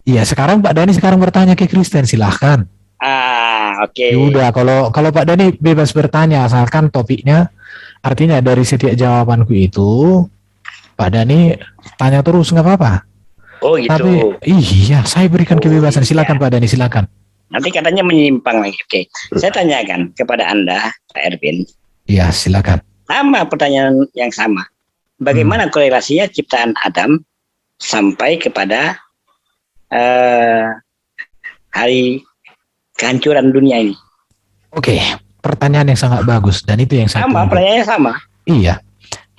Iya, sekarang Pak Dani sekarang bertanya ke Kristen, silahkan. Oke. Ya udah, kalau Pak Dani bebas bertanya, asalkan topiknya, artinya dari setiap jawabanku itu, Pak Dani tanya terus, nggak apa-apa. Oh gitu. Tapi iya, saya berikan kebebasan. Silakan Iya. Pak Dani, silakan. Nanti katanya menyimpang lagi. Oke. Saya tanyakan kepada Anda, Pak Erwin. Iya, silakan. Sama pertanyaan yang sama. Bagaimana korelasinya ciptaan Adam sampai kepada hari kehancuran dunia ini? Oke, pertanyaan yang sangat bagus dan itu yang saya Sama, tunggu. pertanyaannya sama. Iya.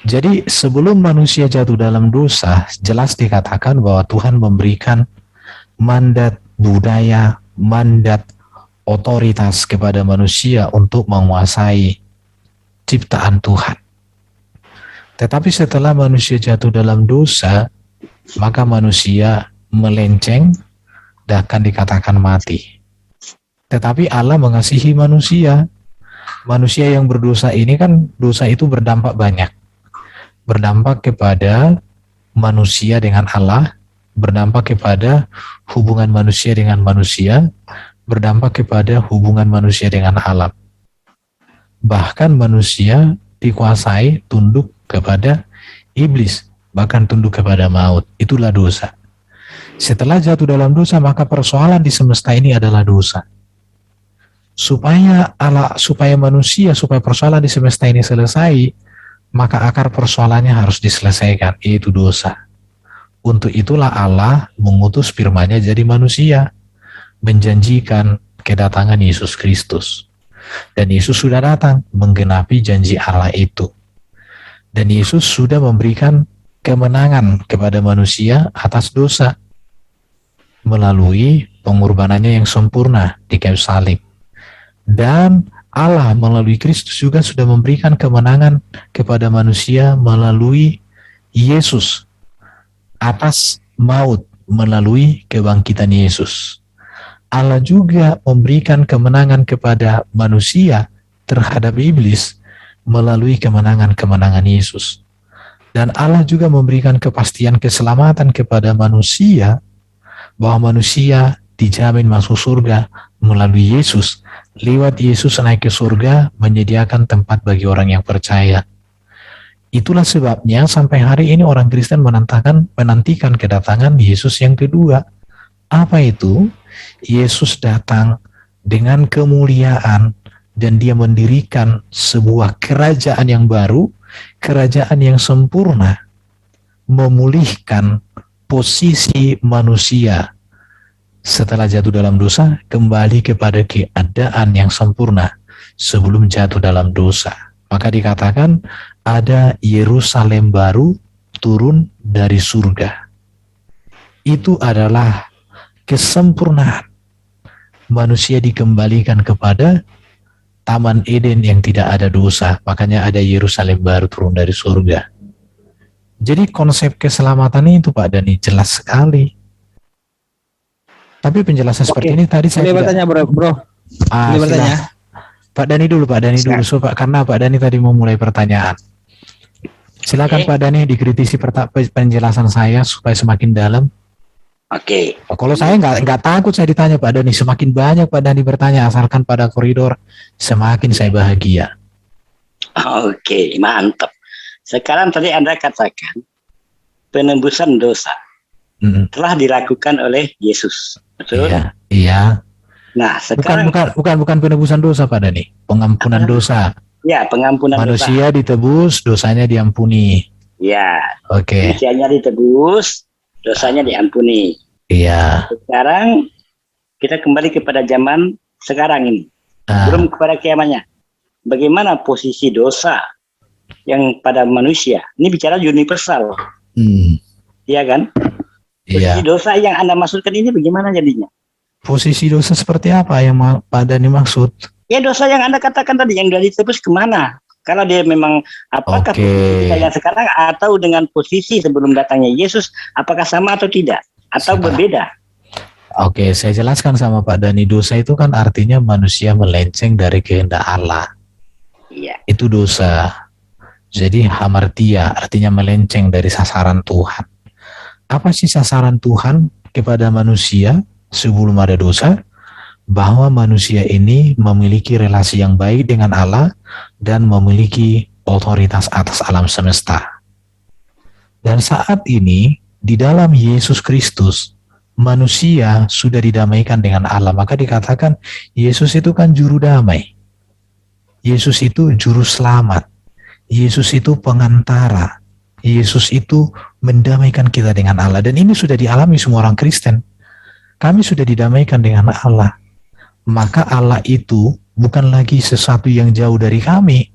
Jadi sebelum manusia jatuh dalam dosa, jelas dikatakan bahwa Tuhan memberikan mandat budaya, mandat otoritas kepada manusia untuk menguasai ciptaan Tuhan. Tetapi setelah manusia jatuh dalam dosa, maka manusia melenceng dan akan dikatakan mati. Tetapi Allah mengasihi manusia. Manusia yang berdosa ini kan, dosa itu berdampak banyak. Berdampak kepada manusia dengan Allah, berdampak kepada hubungan manusia dengan manusia, berdampak kepada hubungan manusia dengan alam. Bahkan manusia dikuasai tunduk kepada iblis, bahkan tunduk kepada maut. Itulah dosa. Setelah jatuh dalam dosa, maka persoalan di semesta ini adalah dosa. Supaya manusia, supaya persoalan di semesta ini selesai, maka akar persoalannya harus diselesaikan, yaitu dosa. Untuk itulah Allah mengutus firman-Nya jadi manusia, menjanjikan kedatangan Yesus Kristus. Dan Yesus sudah datang menggenapi janji Allah itu. Dan Yesus sudah memberikan kemenangan kepada manusia atas dosa melalui pengorbanannya yang sempurna di kayu salib. Dan Allah melalui Kristus juga sudah memberikan kemenangan kepada manusia melalui Yesus atas maut melalui kebangkitan Yesus. Allah juga memberikan kemenangan kepada manusia terhadap iblis melalui kemenangan-kemenangan Yesus. Dan Allah juga memberikan kepastian keselamatan kepada manusia bahwa manusia dijamin masuk surga melalui Yesus. Lewat Yesus naik ke surga menyediakan tempat bagi orang yang percaya. Itulah sebabnya sampai hari ini orang Kristen menantikan kedatangan Yesus yang kedua. Apa itu? Yesus datang dengan kemuliaan dan dia mendirikan sebuah kerajaan yang baru, kerajaan yang sempurna, memulihkan posisi manusia setelah jatuh dalam dosa kembali kepada keadaan yang sempurna sebelum jatuh dalam dosa. Maka dikatakan ada Yerusalem baru turun dari surga. Itu adalah kesempurnaan. Manusia dikembalikan kepada Taman Eden yang tidak ada dosa. Makanya ada Yerusalem baru turun dari surga. Jadi konsep keselamatan itu Pak Dani jelas sekali. Tapi penjelasan seperti ini tadi saya tidak bertanya bro. Boleh bertanya. Pak Dani dulu so, Pak, karena Pak Dani tadi memulai pertanyaan. Silakan Pak Dani dikritisi penjelasan saya supaya semakin dalam. Oke. Kalau saya nggak takut saya ditanya Pak Dani, semakin banyak Pak Dani bertanya asalkan pada koridor, semakin saya bahagia. Oke, mantap. Sekarang tadi Anda katakan penembusan dosa telah dilakukan oleh Yesus. Betul? Iya. Nah, sekarang bukan penebusan dosa Pak Dani, pengampunan dosa. Ya, pengampunan manusia dosa. Ditebus, dosanya diampuni. Ya. Oke. Manusianya ditebus, dosanya diampuni. Iya. Sekarang kita kembali kepada zaman sekarang ini. Belum kepada kiamatnya. Bagaimana posisi dosa yang pada manusia? Ini bicara universal. Iya kan? Posisi dosa yang Anda maksudkan ini bagaimana jadinya? Posisi dosa seperti apa yang Pak Dani maksud? Ya dosa yang Anda katakan tadi yang sudah ditebus kemana? Kalau dia memang apakah posisi kita yang sekarang atau dengan posisi sebelum datangnya Yesus, apakah sama atau tidak? Atau berbeda? Oke, saya jelaskan sama Pak Dani. Dosa itu kan artinya manusia melenceng dari kehendak Allah. Iya. Itu dosa. Jadi hamartia artinya melenceng dari sasaran Tuhan. Apa sih sasaran Tuhan? kepada manusia sebelum ada dosa, bahwa manusia ini memiliki relasi yang baik dengan Allah dan memiliki otoritas atas alam semesta. Dan saat ini, di dalam Yesus Kristus, manusia sudah didamaikan dengan Allah. Maka dikatakan, Yesus itu kan juru damai. Yesus itu juru selamat. Yesus itu pengantara. Yesus itu mendamaikan kita dengan Allah. Dan ini sudah dialami semua orang Kristen. Kami sudah didamaikan dengan Allah. Maka Allah itu bukan lagi sesuatu yang jauh dari kami.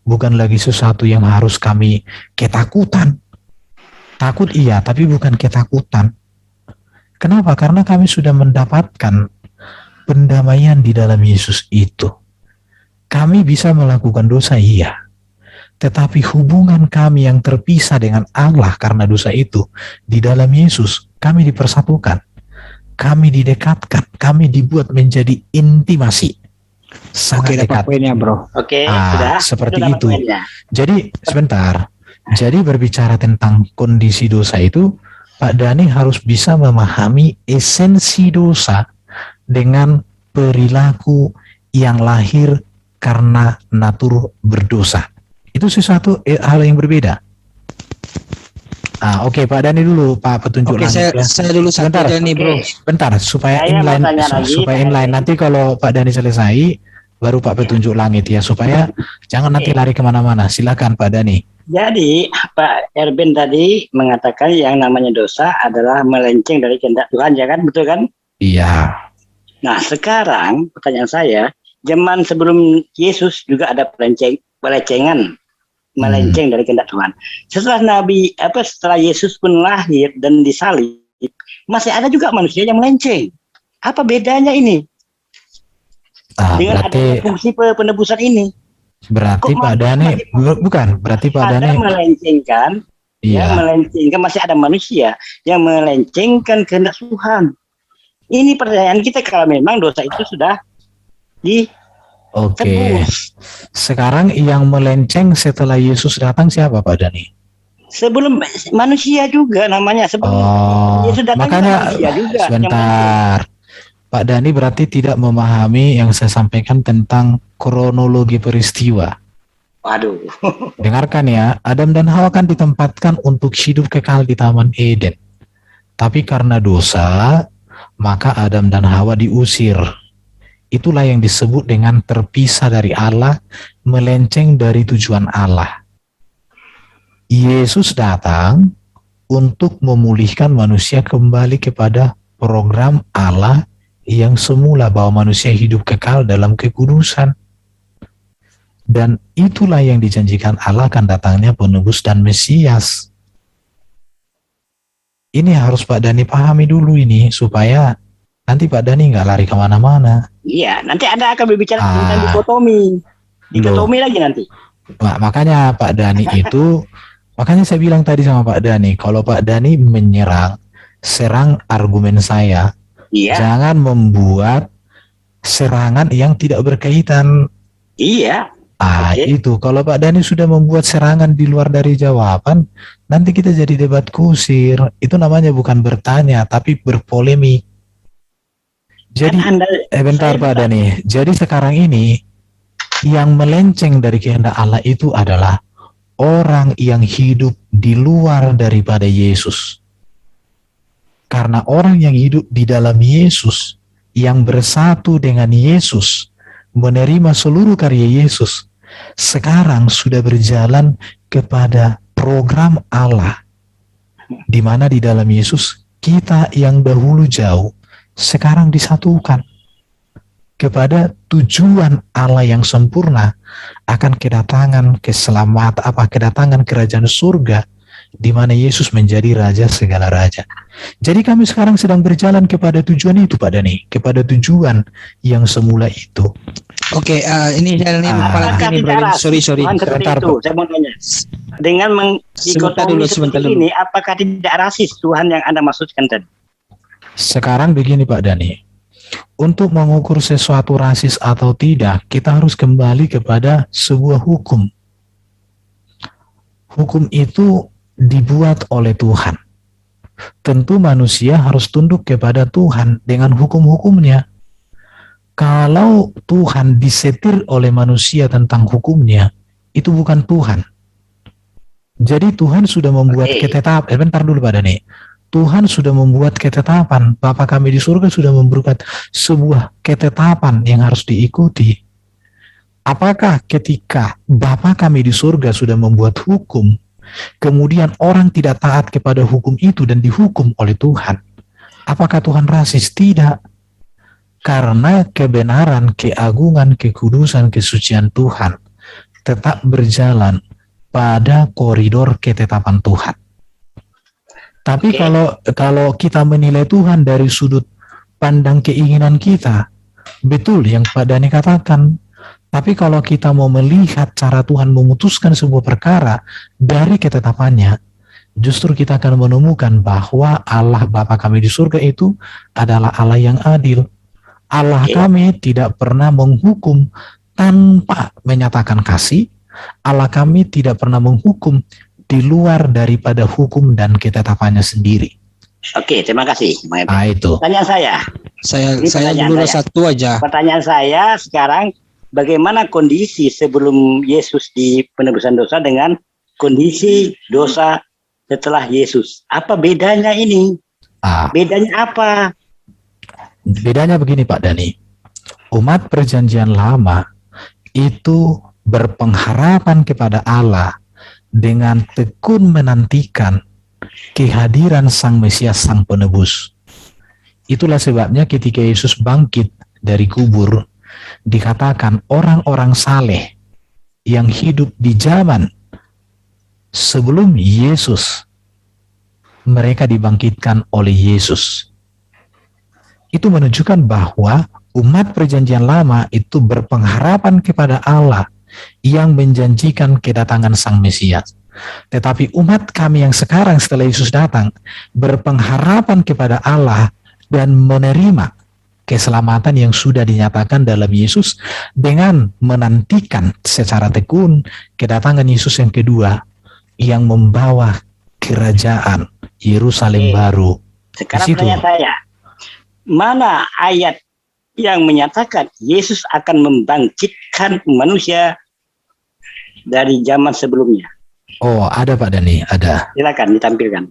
Bukan lagi sesuatu yang harus kami ketakutan. Takut iya, tapi bukan ketakutan. Kenapa? Karena kami sudah mendapatkan pendamaian di dalam Yesus itu. Kami bisa melakukan dosa iya. Tetapi hubungan kami yang terpisah dengan Allah karena dosa itu, di dalam Yesus kami dipersatukan, kami didekatkan, kami dibuat menjadi intimasi. Sangat dekat. Dapat poinnya, bro. Sudah. Seperti Sudah itu. poinnya. Jadi sebentar. Jadi berbicara tentang kondisi dosa itu, Pak Dhani harus bisa memahami esensi dosa dengan perilaku yang lahir karena natur berdosa. Itu sesuatu hal yang berbeda. Oke, Pak Dhani dulu, Pak petunjuk langit. Saya dulu Sebentar, Dhani, bro. bentar supaya Saya mau inline, tanya lagi, supaya Pak inline. Erben. Nanti kalau Pak Dhani selesai, baru Pak petunjuk langit ya, supaya jangan nanti lari kemana-mana. Silakan Pak Dhani. Jadi Pak Erben tadi mengatakan yang namanya dosa adalah melenceng dari kehendak Tuhan, ya kan? Betul kan? Iya. Nah sekarang pertanyaan saya, zaman sebelum Yesus juga ada pelencengan, melenceng dari kehendak Tuhan. Setelah Yesus pun lahir dan disalib, masih ada juga manusia yang melenceng. Apa bedanya ini dengan Berarti adanya fungsi penebusan ini? Berarti Kok Pak Dhani bukan, berarti Pak ada Dhani melencengkan, iya. melencengkan, masih ada manusia yang melencengkan kehendak Tuhan. Ini pertanyaan kita, kalau memang dosa itu sudah Oke. Sekarang yang melenceng setelah Yesus datang siapa Pak Dhani? sebelum manusia juga namanya, sebelum Yesus datang makanya manusia juga. sebentar. Pak Dhani berarti tidak memahami yang saya sampaikan tentang kronologi peristiwa. Waduh. Dengarkan ya, Adam dan Hawa kan ditempatkan untuk hidup kekal di Taman Eden. Tapi karena dosa, maka Adam dan Hawa diusir. Itulah yang disebut dengan terpisah dari Allah, melenceng dari tujuan Allah. Yesus datang untuk memulihkan manusia kembali kepada program Allah yang semula, bahwa manusia hidup kekal dalam kekudusan. Dan itulah yang dijanjikan Allah akan datangnya penebus dan Mesias. Ini harus Pak Dhani pahami dulu ini, supaya nanti Pak Dhani nggak lari kemana-mana. Iya, nanti Anda akan berbicara tentang dikotomi. Dikotomi lagi nanti. Makanya Pak Dhani itu, makanya saya bilang tadi sama Pak Dhani, kalau Pak Dhani menyerang, serang argumen saya. Iya. Jangan membuat serangan yang tidak berkaitan. Iya. Itu kalau Pak Dhani sudah membuat serangan di luar dari jawaban, nanti kita jadi debat kusir. Itu namanya bukan bertanya, tapi berpolemik. Jadi, bentar Pak Dhani. Jadi sekarang ini yang melenceng dari kehendak Allah itu adalah orang yang hidup di luar daripada Yesus. Karena orang yang hidup di dalam Yesus, yang bersatu dengan Yesus, menerima seluruh karya Yesus, sekarang sudah berjalan kepada program Allah, di mana di dalam Yesus kita yang dahulu jauh sekarang disatukan kepada tujuan Allah yang sempurna, akan kedatangan kedatangan kerajaan surga, di mana Yesus menjadi raja segala raja. Jadi kami sekarang sedang berjalan kepada tujuan itu Pak Dhani, kepada tujuan yang semula itu. Oke, ini saya ini bro. Sorry. Sebentar, itu, saya mau tanya. Dengan mengikotomi seperti ini, apakah tidak rasis Tuhan yang Anda maksudkan tadi? Sekarang begini Pak Dhani, untuk mengukur sesuatu rasis atau tidak, kita harus kembali kepada sebuah hukum. Hukum itu dibuat oleh Tuhan. tentu manusia harus tunduk kepada Tuhan dengan hukum-hukumnya. Kalau Tuhan disetir oleh manusia tentang hukumnya, itu bukan Tuhan. Jadi Tuhan sudah membuat ketetapan. Bentar dulu Pak Dani. Tuhan sudah membuat ketetapan. Bapa kami di surga sudah memberikan sebuah ketetapan yang harus diikuti. Apakah ketika Bapa kami di surga sudah membuat hukum, kemudian orang tidak taat kepada hukum itu dan dihukum oleh Tuhan, apakah Tuhan rasis? Tidak. Karena kebenaran, keagungan, kekudusan, kesucian Tuhan tetap berjalan pada koridor ketetapan Tuhan. Tapi kalau kita menilai Tuhan dari sudut pandang keinginan kita, betul yang Pak Dani katakan. Tapi kalau kita mau melihat cara Tuhan memutuskan sebuah perkara dari ketetapannya, justru kita akan menemukan bahwa Allah Bapa kami di surga itu adalah Allah yang adil. Allah kami tidak pernah menghukum tanpa menyatakan kasih. Allah kami tidak pernah menghukum di luar daripada hukum dan ketetapannya sendiri. Oke, terima kasih. Itu. Pertanyaan saya. Saya dulu satu aja. Pertanyaan saya sekarang, bagaimana kondisi sebelum Yesus di penebusan dosa dengan kondisi dosa setelah Yesus? Apa bedanya ini? Bedanya apa? Bedanya begini Pak Dani. Umat perjanjian lama itu berpengharapan kepada Allah dengan tekun menantikan kehadiran Sang Mesias, Sang Penebus. Itulah sebabnya ketika Yesus bangkit dari kubur, dikatakan orang-orang saleh yang hidup di zaman sebelum Yesus, mereka dibangkitkan oleh Yesus. Itu menunjukkan bahwa umat perjanjian lama itu berpengharapan kepada Allah yang menjanjikan kedatangan Sang Mesias. Tetapi umat kami yang sekarang setelah Yesus datang berpengharapan kepada Allah dan menerima keselamatan yang sudah dinyatakan dalam Yesus dengan menantikan secara tekun kedatangan Yesus yang kedua yang membawa kerajaan Yerusalem baru. Sekarang pertanyaan saya, mana ayat yang menyatakan Yesus akan membangkitkan manusia dari zaman sebelumnya? Oh, ada Pak Dani, ada. Silakan ditampilkan.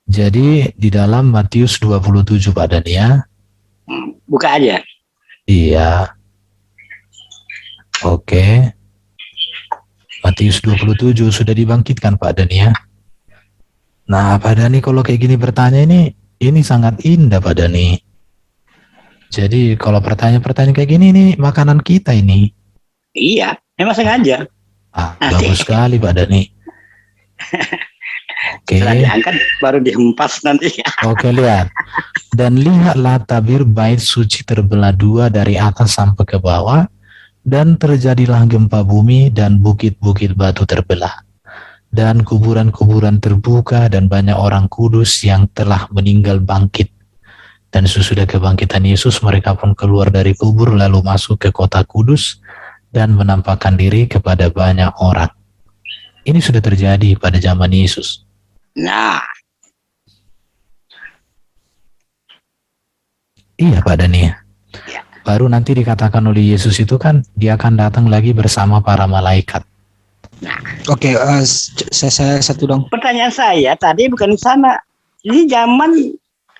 Jadi di dalam Matius 27 Pak Dani ya. Buka aja. Iya. Oke. Matius 27 sudah dibangkitkan Pak Dani ya. Nah Pak Dani kalau kayak gini bertanya ini sangat indah Pak Dani. Jadi kalau pertanyaan-pertanyaan kayak gini nih makanan kita ini. Iya, memang sengaja. Bagus sekali Pak Dani. Oke. Setelah diangkat baru dihempas nanti. Oke, lihat. Dan lihatlah tabir bait suci terbelah dua dari atas sampai ke bawah, dan terjadilah gempa bumi dan bukit-bukit batu terbelah. Dan kuburan-kuburan terbuka dan banyak orang kudus yang telah meninggal bangkit. Dan sesudah kebangkitan Yesus, mereka pun keluar dari kubur lalu masuk ke kota kudus dan menampakkan diri kepada banyak orang. Ini sudah terjadi pada zaman Yesus. Nah. Iya Pak Dani. Ya. Baru nanti dikatakan oleh Yesus itu kan dia akan datang lagi bersama para malaikat. Nah. Oke, saya satu dong. Pertanyaan saya tadi bukan di sana. Ini zaman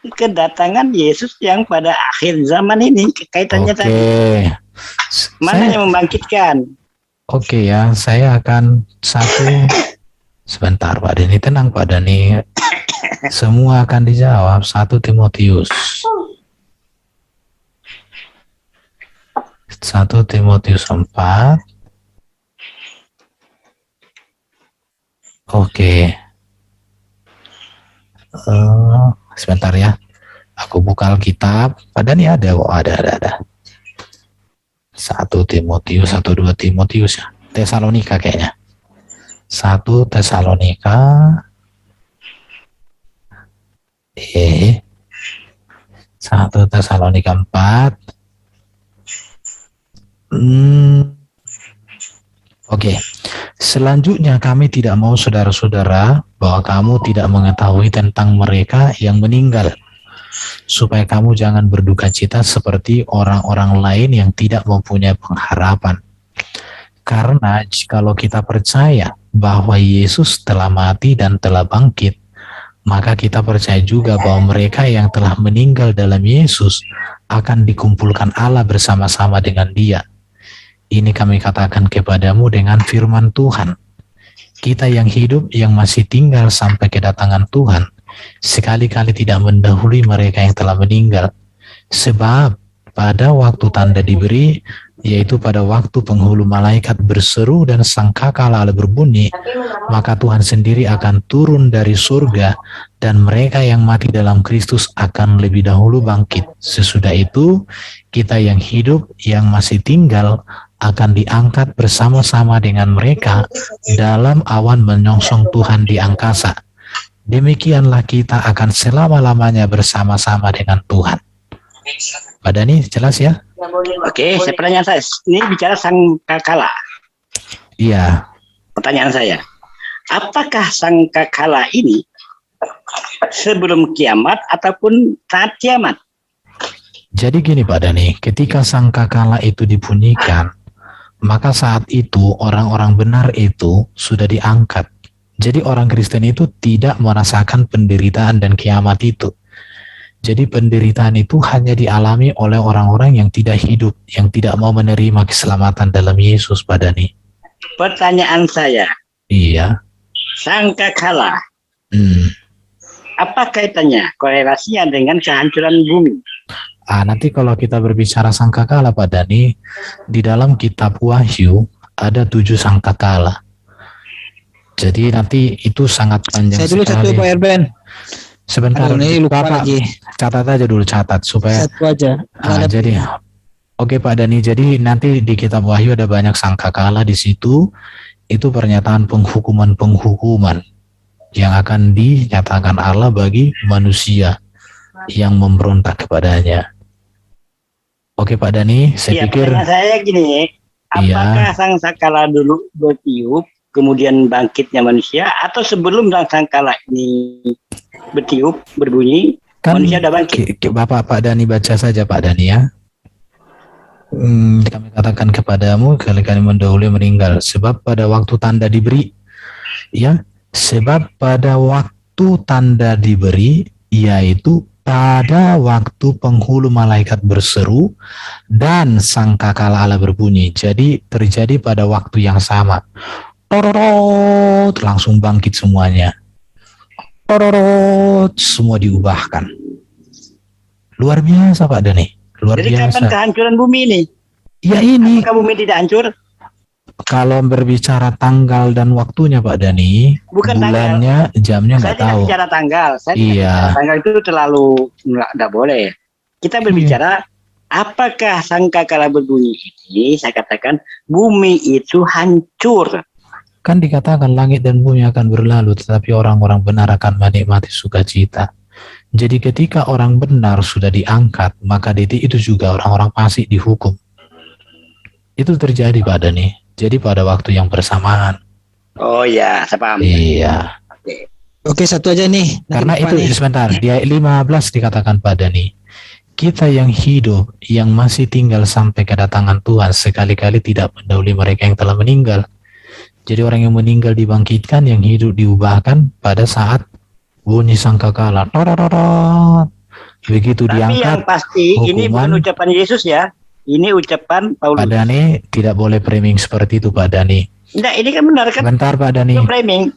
kedatangan Yesus yang pada akhir zaman ini kaitannya tadi. Mana yang membangkitkan? Oke ya, saya akan sebentar Pak Dani, tenang Pak Dani. Semua akan dijawab. 1 Timotius 4. Oke. Sebentar ya. Aku buka Alkitab. Padahal ini ada kok, ada. 1 Timotius, 2 Timotius ya. Tesalonika kayaknya. 1 Tesalonika. 1 Tesalonika 4. Oke. Selanjutnya kami tidak mau saudara-saudara bahwa kamu tidak mengetahui tentang mereka yang meninggal, supaya kamu jangan berduka cita seperti orang-orang lain yang tidak mempunyai pengharapan. Karena jikalau kita percaya bahwa Yesus telah mati dan telah bangkit, maka kita percaya juga bahwa mereka yang telah meninggal dalam Yesus akan dikumpulkan Allah bersama-sama dengan Dia. Ini kami katakan kepadamu dengan firman Tuhan. Kita yang hidup, yang masih tinggal sampai kedatangan Tuhan, sekali-kali tidak mendahului mereka yang telah meninggal. Sebab pada waktu tanda diberi, yaitu pada waktu penghulu malaikat berseru dan sangkakala berbunyi, maka Tuhan sendiri akan turun dari surga dan mereka yang mati dalam Kristus akan lebih dahulu bangkit. Sesudah itu, kita yang hidup, yang masih tinggal, akan diangkat bersama-sama dengan mereka dalam awan menyongsong Tuhan di angkasa. Demikianlah kita akan selama-lamanya bersama-sama dengan Tuhan. Pak Dhani, jelas ya? Oke, pertanyaan saya. Ini bicara sangkakala. Iya. Pertanyaan saya, apakah sangkakala ini sebelum kiamat ataupun saat kiamat? Jadi gini Pak Dhani, ketika sangkakala itu dibunyikan, maka saat itu orang-orang benar itu sudah diangkat. Jadi orang Kristen itu tidak merasakan penderitaan dan kiamat itu. Jadi penderitaan itu hanya dialami oleh orang-orang yang tidak hidup, yang tidak mau menerima keselamatan dalam Yesus, Pak Dhani. Pertanyaan saya. Iya. Sangkakala. Apa kaitannya, korelasinya dengan kehancuran bumi? Nanti kalau kita berbicara sangkakala Pak Dhani, di dalam kitab Wahyu ada 7 sangkakala. Jadi nanti itu sangat panjang Saya dulu sekali. satu Pak Erben. Sebentar, ini lupa Bapak lagi. catat aja dulu, catat supaya. Satu aja. Jadi, oke Pak Dhani. Jadi nanti di kitab Wahyu ada banyak sangkakala di situ. Itu pernyataan penghukuman yang akan dinyatakan Allah bagi manusia yang memberontak kepadanya. Oke Pak Dhani, saya pikir. Pertanyaan saya gini, apakah sangkakala dulu bertiup, kemudian bangkitnya manusia, atau sebelum sangkakala ini bertiup, berbunyi, kan manusia sudah bangkit? Bapak Pak Dhani baca saja Pak Dhani ya. Kami katakan kepadamu, kali-kali mendahului meninggal, sebab pada waktu tanda diberi, ya, sebab pada waktu tanda diberi, yaitu pada waktu penghulu malaikat berseru dan sangkakala Allah berbunyi. Jadi terjadi pada waktu yang sama. Tororot, langsung bangkit semuanya. Tororot, semua diubahkan. Luar biasa Pak Dhani. Luar Jadi biasa. kapan kehancuran bumi ini? Ya ini. Apakah bumi tidak hancur? Kalau berbicara tanggal dan waktunya Pak Dhani, bukan bulannya, tanggal. jamnya nggak tahu. Saya tidak bicara tanggal. Saya iya. tidak bicara tanggal itu terlalu nggak boleh. Kita berbicara apakah sangkakala berbunyi ini? Saya katakan bumi itu hancur. Kan dikatakan langit dan bumi akan berlalu, tetapi orang-orang benar akan menikmati sukacita. Jadi ketika orang benar sudah diangkat, maka detik itu juga orang-orang fasik dihukum. Itu terjadi Pak Dhani. Jadi pada waktu yang bersamaan. Oh ya, saya paham. Iya. Oke, satu aja nih. Karena itu sebentar, di ayat 15 dikatakan Pak Dhani, kita yang hidup, yang masih tinggal sampai kedatangan Tuhan, sekali-kali tidak mendahului mereka yang telah meninggal. Jadi orang yang meninggal dibangkitkan, yang hidup diubahkan pada saat bunyi sangkakala. Begitu tapi diangkat. Yang pasti hukuman, ini bukan ucapan Yesus ya. Ini ucapan Paulus. Pak Dhani, tidak boleh framing seperti itu Pak Dhani. Enggak, ini kan benar kan? Sebentar Pak Dhani.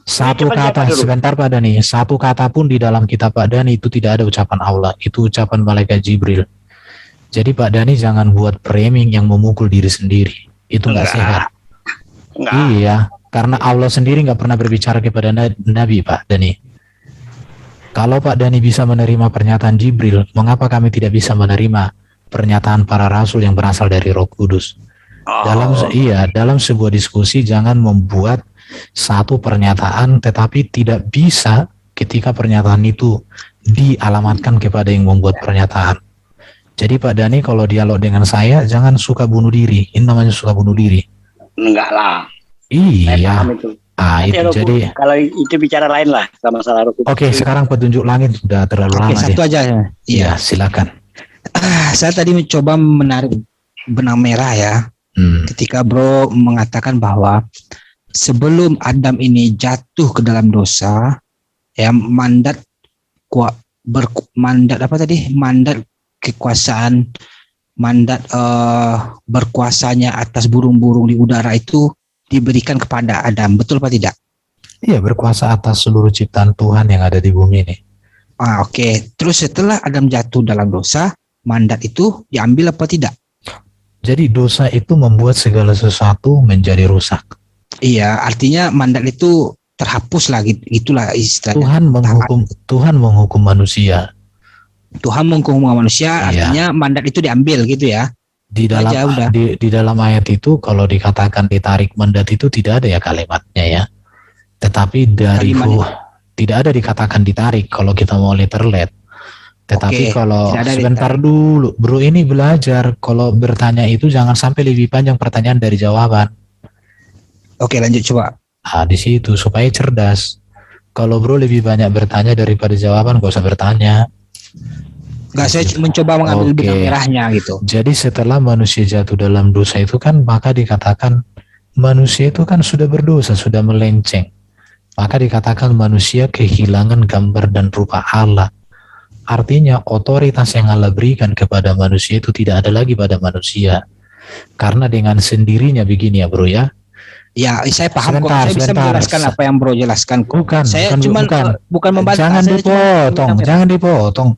Satu kata, sebentar Pak Dhani. Satu kata pun di dalam kitab Pak Dhani itu tidak ada ucapan Allah. Itu ucapan malaikat Jibril. Jadi Pak Dhani jangan buat framing yang memukul diri sendiri. Itu nggak sehat. Enggak. Iya, karena Allah sendiri nggak pernah berbicara kepada Nabi Pak Dhani. Kalau Pak Dhani bisa menerima pernyataan Jibril, mengapa kami tidak bisa menerima pernyataan para rasul yang berasal dari Roh Kudus? Dalam sebuah diskusi jangan membuat satu pernyataan tetapi tidak bisa ketika pernyataan itu dialamatkan kepada yang membuat pernyataan. Jadi Pak Dhani kalau dialog dengan saya jangan suka bunuh diri. Ini namanya suka bunuh diri. Enggak lah. Saya Iya. paham itu. Nanti Itu jadi kalau itu bicara lain lah sama masalah ruku. oke, sekarang petunjuk langit sudah terlalu Oke, lama satu sih. aja. Iya, Iya. silakan. Saya tadi mencoba menarik benang merah ya. Ketika Bro mengatakan bahwa sebelum Adam ini jatuh ke dalam dosa, ya mandat kekuasaan, mandat berkuasanya atas burung-burung di udara itu diberikan kepada Adam, betul apa tidak? Iya, berkuasa atas seluruh ciptaan Tuhan yang ada di bumi ini. Oke. Terus setelah Adam jatuh dalam dosa, mandat itu diambil apa tidak? Jadi dosa itu membuat segala sesuatu menjadi rusak. Iya, artinya mandat itu terhapus lagi, itulah istilahnya. Tuhan menghukum manusia. Tuhan menghukum manusia, Iya. artinya mandat itu diambil gitu ya. Di dalam ayat itu kalau dikatakan ditarik mandat itu tidak ada ya kalimatnya ya. Tetapi tidak ada dikatakan ditarik kalau kita mau literally. Tetapi kalau sebentar dulu, Bro ini belajar kalau bertanya itu jangan sampai lebih panjang pertanyaan dari jawaban. Oke, lanjut coba. Di situ supaya cerdas. Kalau Bro lebih banyak bertanya daripada jawaban, gak usah bertanya. Enggak, saya mencoba mengambil benang merahnya gitu. Jadi setelah manusia jatuh dalam dosa itu kan maka dikatakan manusia itu kan sudah berdosa, sudah melenceng. Maka dikatakan manusia kehilangan gambar dan rupa Allah. Artinya otoritas yang Allah berikan kepada manusia itu tidak ada lagi pada manusia. Karena dengan sendirinya begini ya Bro ya. Ya, saya paham kok. Saya bisa menjelaskan apa yang Bro jelaskan. Bukan membantah. Jangan dipotong.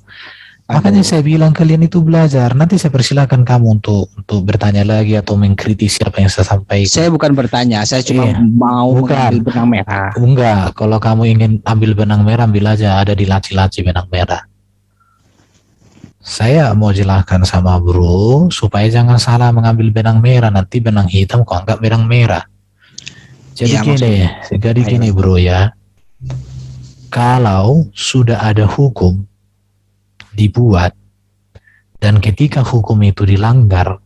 Makanya saya bilang kalian itu belajar. Nanti saya persilakan kamu untuk bertanya lagi atau mengkritisi apa yang saya sampaikan. Saya bukan bertanya, saya cuma mau mengambil benang merah. Enggak, kalau kamu ingin ambil benang merah, ambil aja, ada di laci-laci benang merah. Saya mau jelaskan sama Bro supaya jangan salah mengambil benang merah, nanti benang hitam kok anggap benang merah. Jadi gini Bro ya. Kalau sudah ada hukum dibuat dan ketika hukum itu dilanggar,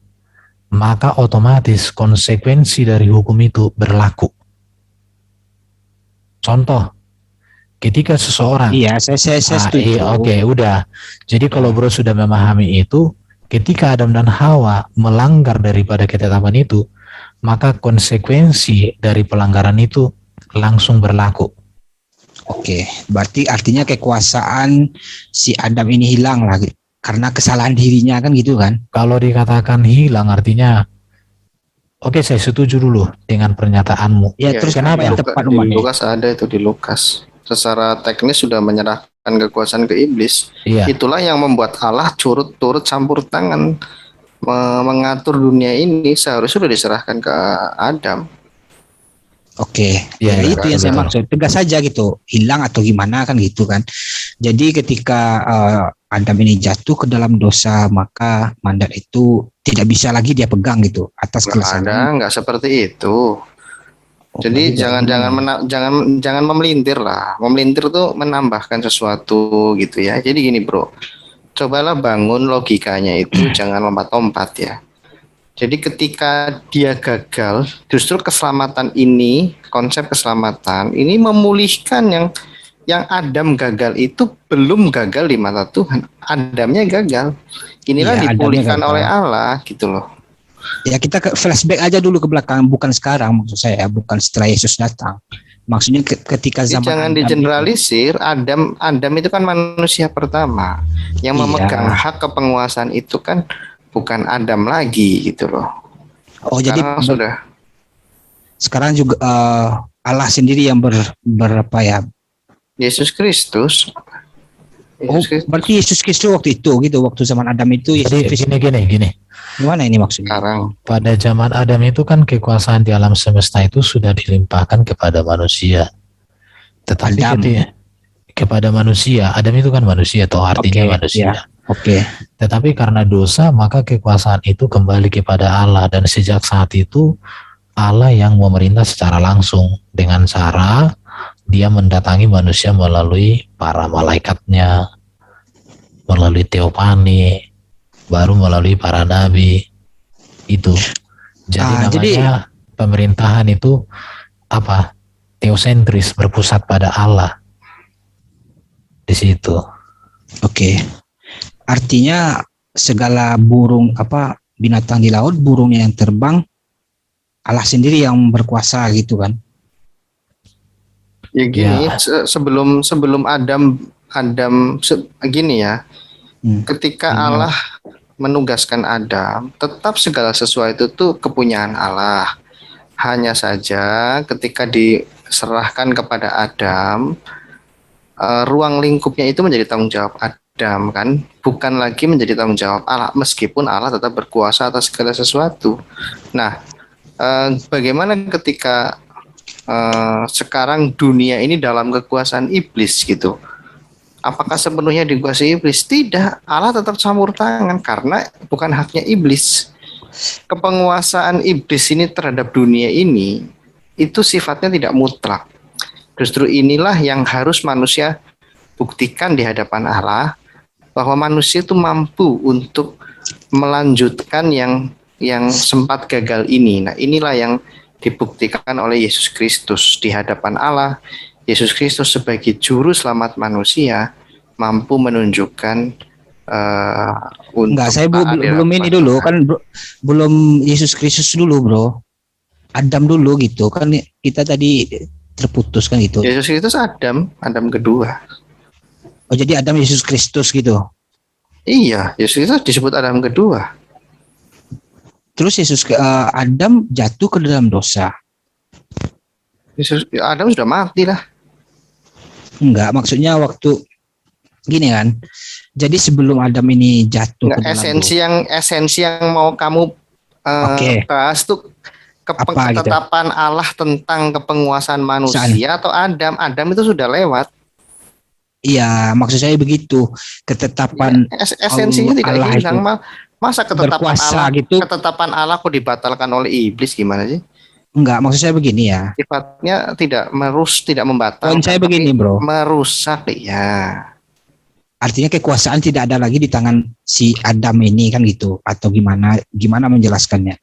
maka otomatis konsekuensi dari hukum itu berlaku. Contoh, ketika seseorang saya setuju. Oke, udah. Jadi kalau Bro sudah memahami itu, ketika Adam dan Hawa melanggar daripada ketetapan itu, maka konsekuensi dari pelanggaran itu langsung berlaku. Oke, berarti artinya kekuasaan si Adam ini hilang lagi karena kesalahan dirinya kan gitu kan? Kalau dikatakan hilang artinya, oke, saya setuju dulu dengan pernyataanmu. Ya, terus kenapa yang tepat di Lukas ada itu di Lukas. Secara teknis sudah menyerahkan kekuasaan ke iblis. Iya. Itulah yang membuat Allah turut campur tangan mengatur dunia ini, seharusnya sudah diserahkan ke Adam. Oke, ya itu yang saya maksud. Tegas saja gitu, hilang atau gimana kan gitu kan. Jadi ketika Adam ini jatuh ke dalam dosa, maka mandat itu tidak bisa lagi dia pegang gitu atas kesalahan. Nggak seperti itu. Jadi jangan memelintir lah. Memelintir tuh menambahkan sesuatu gitu ya. Jadi gini Bro, cobalah bangun logikanya itu jangan lompat-lompat ya. Jadi ketika dia gagal, justru keselamatan ini, konsep keselamatan ini memulihkan yang Adam gagal itu belum gagal di mata Tuhan. Adamnya gagal. Inilah dipulihkan oleh Allah gitu loh. Ya kita ke flashback aja dulu ke belakang, bukan sekarang maksud saya, bukan setelah Yesus datang. Maksudnya ketika zaman jangan digeneralisir, Adam itu kan manusia pertama yang memegang hak kepenguasaan itu kan bukan Adam lagi gitu loh. Oh sekarang jadi sekarang juga Allah sendiri yang berapa ya? Yesus Kristus. Berarti Yesus Kristus waktu itu gitu, waktu zaman Adam itu. Jadi gini. Gimana ini maksudnya? Sekarang pada zaman Adam itu kan kekuasaan di alam semesta itu sudah dilimpahkan kepada manusia. Tetapi kepada manusia, Adam itu kan manusia atau artinya manusia. Oke. Tetapi karena dosa maka kekuasaan itu kembali kepada Allah dan sejak saat itu Allah yang memerintah secara langsung dengan cara dia mendatangi manusia melalui para malaikatnya, melalui teofani, baru melalui para nabi itu. Jadi namanya pemerintahan itu teosentris, berpusat pada Allah di situ. Oke. Artinya segala burung binatang di laut, burung yang terbang, Allah sendiri yang berkuasa gitu kan. Ya gini, sebelum Adam gini ya. Ketika Allah menugaskan Adam, tetap segala sesuatu itu kepunyaan Allah. Hanya saja ketika diserahkan kepada Adam, ruang lingkupnya itu menjadi tanggung jawab Adam kan, bukan lagi menjadi tanggung jawab Allah, meskipun Allah tetap berkuasa atas segala sesuatu. Nah, bagaimana ketika sekarang dunia ini dalam kekuasaan iblis gitu? Apakah sepenuhnya dikuasai iblis? Tidak, Allah tetap campur tangan karena bukan haknya iblis. Kepenguasaan iblis ini terhadap dunia ini itu sifatnya tidak mutlak. Justru inilah yang harus manusia buktikan di hadapan Allah, bahwa manusia itu mampu untuk melanjutkan yang sempat gagal ini. Nah, inilah yang dibuktikan oleh Yesus Kristus di hadapan Allah. Yesus Kristus sebagai juru selamat manusia mampu menunjukkan enggak, saya belum ini dulu kan, belum Yesus Kristus dulu, bro. Adam dulu gitu kan, kita tadi terputus kan gitu. Yesus Kristus Adam kedua. Oh, jadi Adam Yesus Kristus gitu. Iya, Yesus Kristus disebut Adam kedua. Terus Adam jatuh ke dalam dosa. Adam sudah mati lah. Enggak, maksudnya waktu gini kan. Jadi sebelum Adam ini jatuh ke dalam esensi yang mau kamu bahas tuh ketetapan gitu? Allah tentang kepenguasaan manusia atau Adam? Adam itu sudah lewat. Iya, maksud saya begitu. Ketetapan esensinya tidak hilang. Masa ketetapan Allah gitu? Ketetapan Allah kok dibatalkan oleh iblis, gimana sih? Enggak, maksud saya begini ya. Sifatnya tidak membatalkan. Poin saya begini, bro. Merusak, ya. Artinya kekuasaan tidak ada lagi di tangan si Adam ini kan gitu, atau gimana menjelaskannya?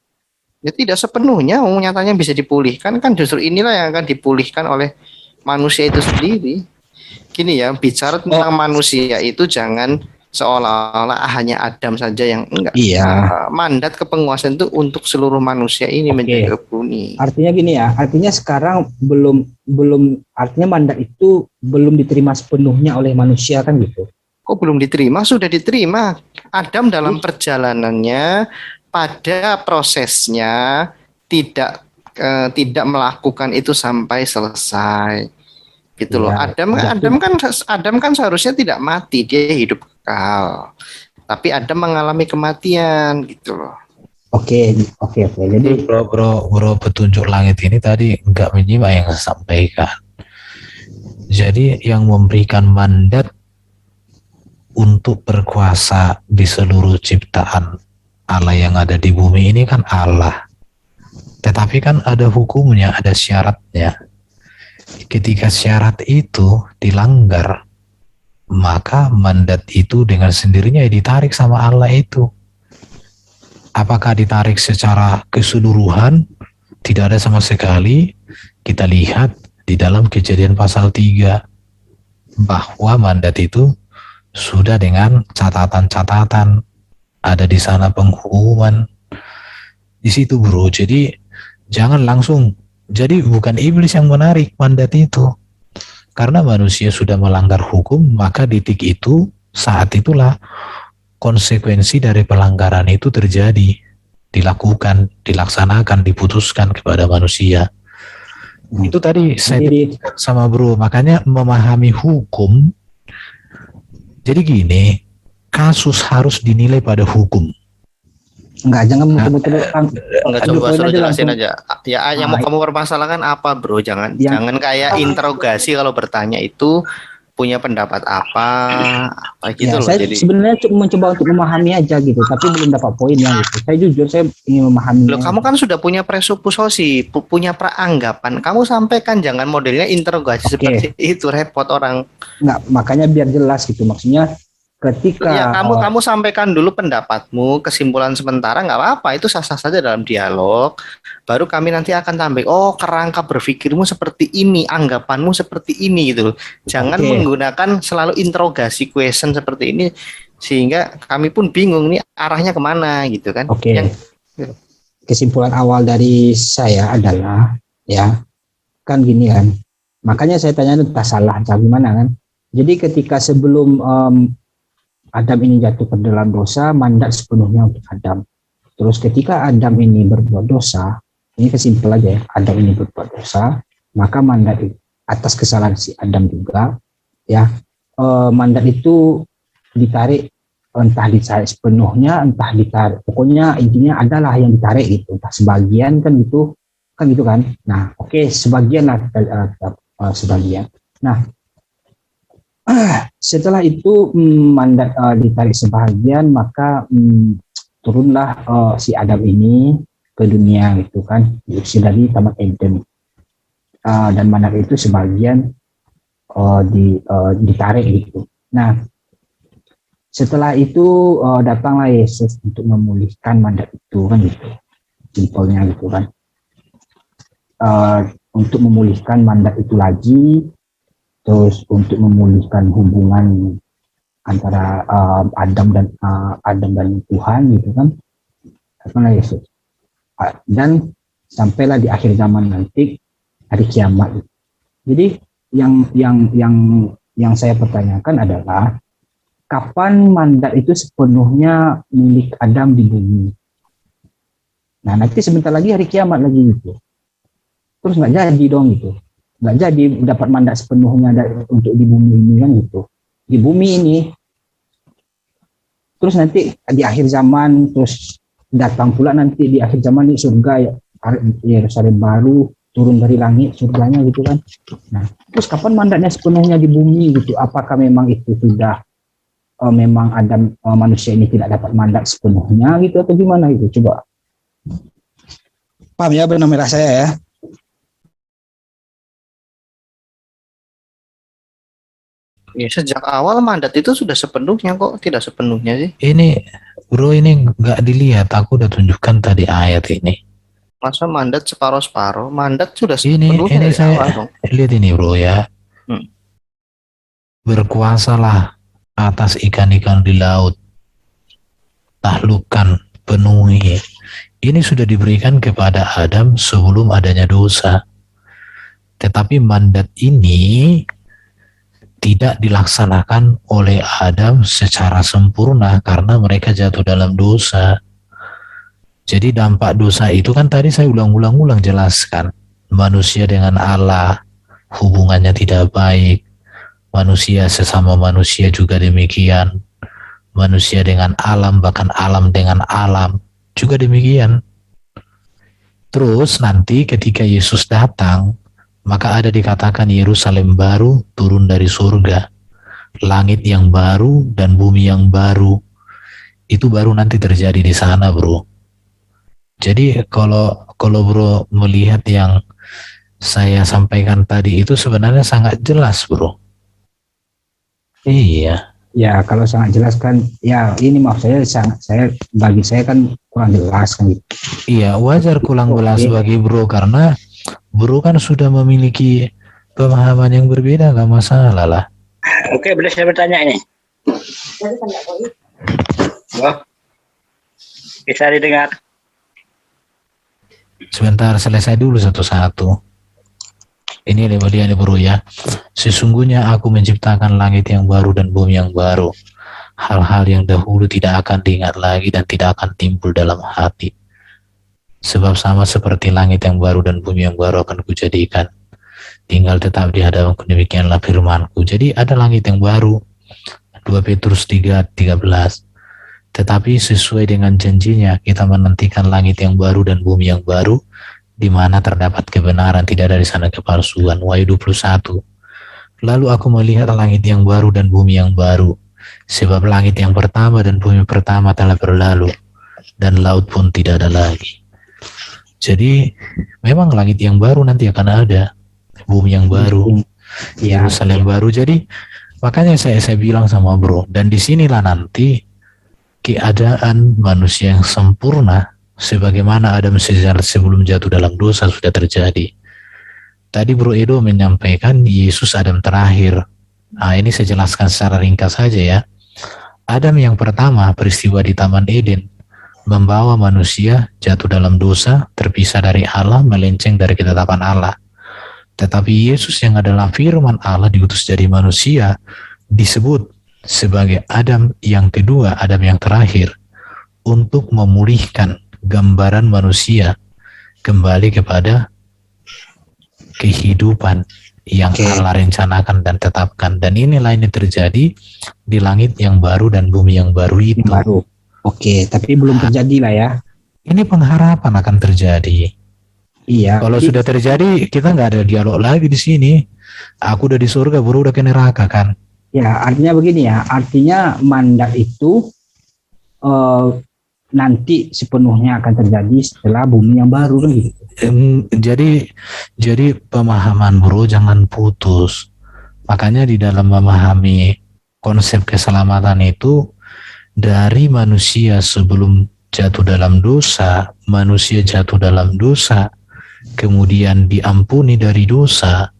Ya tidak sepenuhnya, nyatanya bisa dipulihkan kan, justru inilah yang akan dipulihkan oleh manusia itu sendiri. Gini ya, bicara tentang manusia itu jangan seolah-olah hanya Adam saja yang enggak. Iya. Mandat kepenguasaan itu untuk seluruh manusia ini menjadi kebuni. Artinya gini ya, artinya sekarang belum artinya mandat itu belum diterima sepenuhnya oleh manusia kan gitu. Kok belum diterima? Sudah diterima. Adam dalam perjalanannya pada prosesnya tidak melakukan itu sampai selesai. Gitu loh. Ya, Adam kan seharusnya tidak mati, dia hidup kekal. Tapi Adam mengalami kematian gitu loh. Oke. Jadi bro petunjuk langit ini tadi enggak menyimak yang saya sampaikan. Jadi yang memberikan mandat untuk berkuasa di seluruh ciptaan Allah yang ada di bumi ini kan Allah. Tetapi kan ada hukumnya, ada syaratnya. Ketika syarat itu dilanggar, maka mandat itu dengan sendirinya ditarik sama Allah itu. Apakah ditarik secara keseluruhan? Tidak ada sama sekali. Kita lihat di dalam Kejadian pasal 3 bahwa mandat itu sudah dengan catatan-catatan, ada di sana penghukuman di situ, bro. Jadi jangan langsung, jadi bukan iblis yang menarik mandat itu, karena manusia sudah melanggar hukum, maka detik itu, saat itulah konsekuensi dari pelanggaran itu terjadi, dilakukan, dilaksanakan, diputuskan kepada manusia. Itu tadi saya sama bro, makanya memahami hukum. Jadi gini, kasus harus dinilai pada hukum. Enggak, jangan enggak, coba suruh jelasin aja. Ya, yang mau kamu permasalahkan apa, bro? Jangan kayak interogasi kalau bertanya itu punya pendapat apa gitu loh. Saya jadi sebenarnya cuma mencoba untuk memahami aja gitu, tapi belum dapat poinnya gitu. Saya jujur saya ingin memahami. Loh, kamu kan sudah punya presuposisi, punya praanggapan. Kamu sampaikan, jangan modelnya interogasi seperti itu, repot orang. Enggak, makanya biar jelas gitu. Maksudnya ketika Ya, kamu sampaikan dulu pendapatmu, kesimpulan sementara nggak apa-apa, itu sah-sah saja dalam dialog. Baru kami nanti akan tambah, oh kerangka berpikirmu seperti ini, anggapanmu seperti ini gitu loh. Jangan Oke. menggunakan selalu interogasi question seperti ini, sehingga kami pun bingung nih arahnya kemana gitu kan. Oke. Yang Kesimpulan awal dari saya adalah ya kan gini kan. Makanya saya tanya entah salah atau gimana kan. Jadi ketika sebelum Adam ini jatuh ke dalam dosa, mandat sepenuhnya untuk Adam. Terus ketika Adam ini berbuat dosa, ini kesimpel aja ya, Adam ini berbuat dosa, maka mandat atas kesalahan si Adam juga, ya mandat itu ditarik, entah ditarik sepenuhnya, entah ditarik, pokoknya intinya adalah yang ditarik gitu, entah sebagian kan gitu kan. Nah, oke, sebagian lah, sebagian. Nah, setelah itu mandat ditarik sebagian, maka turunlah si Adam ini ke dunia gitu kan, diusir dari Taman Eden, dan mandat itu sebagian ditarik gitu. Nah, setelah itu datanglah Yesus untuk memulihkan mandat itu kan gitu, simpelnya gitu kan, untuk memulihkan mandat itu lagi. Terus untuk memulihkan hubungan antara Adam dan Tuhan gitu kan, datanglah Yesus. Dan sampailah di akhir zaman nanti, hari kiamat. Jadi yang saya pertanyakan adalah kapan mandat itu sepenuhnya milik Adam di bumi? Nah, nanti sebentar lagi hari kiamat lagi gitu. Terus nggak jadi dong gitu. Nggak jadi dapat mandat sepenuhnya untuk di bumi ini kan gitu, di bumi ini. Terus nanti di akhir zaman, terus datang pula nanti di akhir zaman di surga ya, Yerusalem baru turun dari langit surganya gitu kan. Nah, terus kapan mandatnya sepenuhnya di bumi gitu? Apakah memang itu sudah memang Adam manusia ini tidak dapat mandat sepenuhnya gitu atau gimana gitu? Coba paham ya benar saya ya. ya, sejak awal mandat itu sudah sepenuhnya kok, tidak sepenuhnya sih. Ini bro, ini nggak dilihat, aku udah tunjukkan tadi ayat ini. Masa mandat separuh-separuh? Mandat sudah Ini sepenuhnya dari saya awal dong. lihat ini bro ya. Berkuasalah atas ikan-ikan di laut, taklukkan, penuhi. Ini sudah diberikan kepada Adam sebelum adanya dosa. Tetapi mandat ini tidak dilaksanakan oleh Adam secara sempurna karena mereka jatuh dalam dosa. Jadi dampak dosa itu kan tadi saya ulang-ulang jelaskan. Manusia dengan Allah hubungannya tidak baik. Manusia sesama manusia juga demikian. Manusia dengan alam, bahkan alam dengan alam juga demikian. Terus nanti ketika Yesus datang, maka ada dikatakan Yerusalem baru turun dari surga, langit yang baru dan bumi yang baru. Itu baru nanti terjadi di sana bro. Jadi kalau bro melihat yang saya sampaikan tadi itu sebenarnya sangat jelas bro. Iya. Ya kalau sangat jelas kan, ya ini maaf bagi saya kan kurang jelas kan gitu. Iya, wajar kurang jelas bagi bro karena bro kan sudah memiliki pemahaman yang berbeda, gak masalah lah. Oke, boleh saya bertanya ini? Oh, bisa didengar? Sebentar, selesai dulu satu-satu. Ini dia nih bro ya. Sesungguhnya aku menciptakan langit yang baru dan bumi yang baru. Hal-hal yang dahulu tidak akan diingat lagi dan tidak akan timbul dalam hati. Sebab sama seperti langit yang baru dan bumi yang baru akan kujadikan. Tinggal tetap di hadapanku, demikianlah firmanku. Jadi ada langit yang baru. 2 Petrus 3:13. Tetapi sesuai dengan janjinya, kita menantikan langit yang baru dan bumi yang baru, di mana terdapat kebenaran, tidak ada di sana kepalsuan. Wahyu 21. Lalu aku melihat langit yang baru dan bumi yang baru, sebab langit yang pertama dan bumi pertama telah berlalu, dan laut pun tidak ada lagi. Jadi memang langit yang baru nanti akan ada, bumi yang baru, Yerusalem baru. Jadi Makanya saya bilang sama bro, dan disinilah nanti keadaan manusia yang sempurna sebagaimana Adam sebelum jatuh dalam dosa sudah terjadi. Tadi Bro Edo menyampaikan Yesus Adam terakhir. Nah, ini saya jelaskan secara ringkas saja ya. Adam yang pertama peristiwa di Taman Eden membawa manusia jatuh dalam dosa, terpisah dari Allah, melenceng dari ketetapan Allah. Tetapi Yesus yang adalah firman Allah diutus jadi manusia disebut sebagai Adam yang kedua, Adam yang terakhir, untuk memulihkan gambaran manusia kembali kepada kehidupan yang Allah rencanakan dan tetapkan. Dan inilah ini terjadi di langit yang baru dan bumi yang baru itu. Baru. Oke, tapi belum terjadi lah ya. Ini pengharapan akan terjadi. Iya. Kalau sudah terjadi, kita nggak ada dialog lagi di sini. Aku udah di surga, baru udah ke neraka kan. Ya, artinya begini ya. Artinya mandat itu nanti sepenuhnya akan terjadi setelah bumi yang baru gitu. Jadi pemahaman bro jangan putus. Makanya di dalam memahami konsep keselamatan itu dari manusia sebelum jatuh dalam dosa, manusia jatuh dalam dosa, kemudian diampuni dari dosa,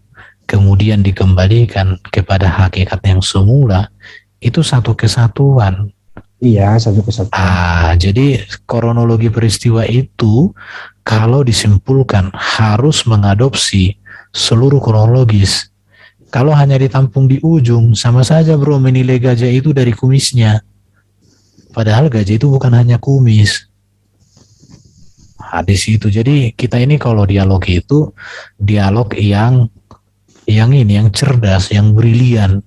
kemudian dikembalikan kepada hakikat yang semula, itu satu kesatuan. Iya, satu kesatuan. Jadi kronologi peristiwa itu kalau disimpulkan harus mengadopsi seluruh kronologis. Kalau hanya ditampung di ujung, sama saja bro menilai gajah itu dari kumisnya. Padahal gajah itu bukan hanya kumis. Di situ. Jadi kita ini kalau dialog itu dialog yang cerdas, yang brilian.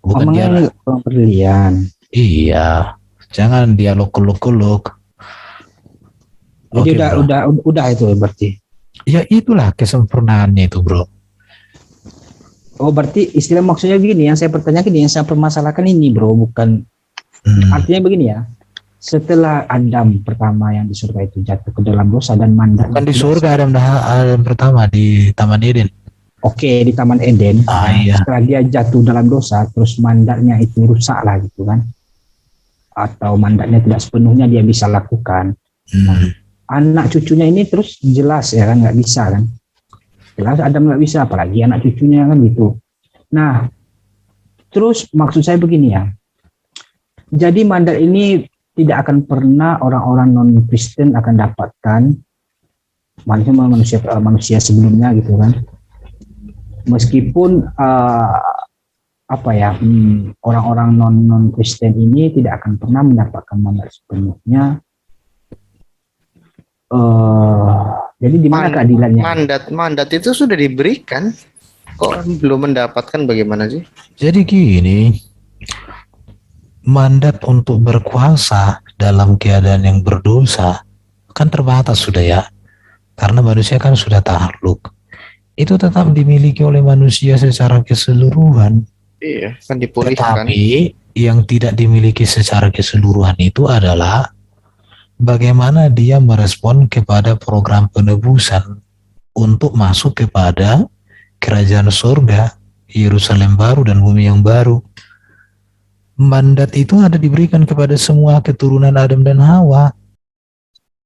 Bukan dialog brilian. Iya. Jangan dialog kuluk-kuluk. Jadi udah itu berarti. Ya itulah kesempurnaannya itu, bro. Oh, berarti istilah maksudnya begini, yang saya pertanyakan, yang saya permasalahkan ini, bro, bukan artinya begini ya. Setelah Adam pertama yang di surga itu jatuh ke dalam dosa dan mandat. Bukan di surga, Adam pertama di Taman Eden. Oke, di Taman Eden. Iya. Setelah dia jatuh dalam dosa, terus mandatnya itu rusak lah gitu kan. Atau mandatnya tidak sepenuhnya dia bisa lakukan. Anak cucunya ini terus jelas ya kan nggak bisa kan. Jelas Adam nggak bisa, apalagi anak cucunya kan gitu. Nah, terus maksud saya begini ya. Jadi mandat ini tidak akan pernah orang-orang non-Kristen akan dapatkan manusia sebelumnya gitu kan. Meskipun orang-orang non-Kristen ini tidak akan pernah mendapatkan mandat sepenuhnya. Jadi di mana keadilannya? Mandat itu sudah diberikan, kok belum mendapatkan, bagaimana sih? Jadi gini, mandat untuk berkuasa dalam keadaan yang berdosa kan terbatas sudah ya, karena manusia kan sudah takluk. Itu tetap dimiliki oleh manusia secara keseluruhan. Iya, kan dipulihkan. Tetapi yang tidak dimiliki secara keseluruhan itu adalah bagaimana dia merespon kepada program penebusan untuk masuk kepada kerajaan surga, Yerusalem baru dan bumi yang baru. Mandat itu ada diberikan kepada semua keturunan Adam dan Hawa.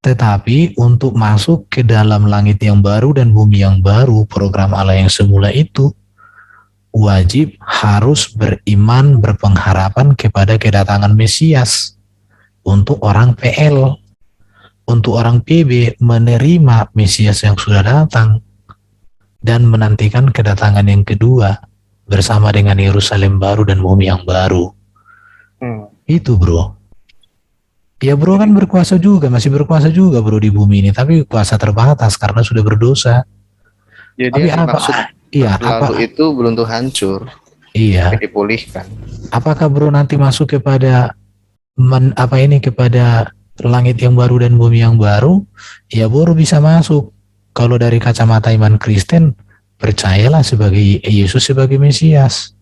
Tetapi untuk masuk ke dalam langit yang baru dan bumi yang baru, program Allah yang semula itu, wajib harus beriman, berpengharapan kepada kedatangan Mesias. Untuk orang PL, untuk orang PB menerima Mesias yang sudah datang dan menantikan kedatangan yang kedua bersama dengan Yerusalem baru dan bumi yang baru. Itu bro. Ya bro kan berkuasa juga, masih berkuasa juga bro di bumi ini, tapi kuasa terbatas karena sudah berdosa. Jadi lalu itu belum tuh hancur. Iya. Dipulihkan. Apakah bro nanti masuk kepada kepada langit yang baru dan bumi yang baru? Ya baru bisa masuk. Kalau dari kacamata iman Kristen, percayalah sebagai Yesus sebagai Mesias.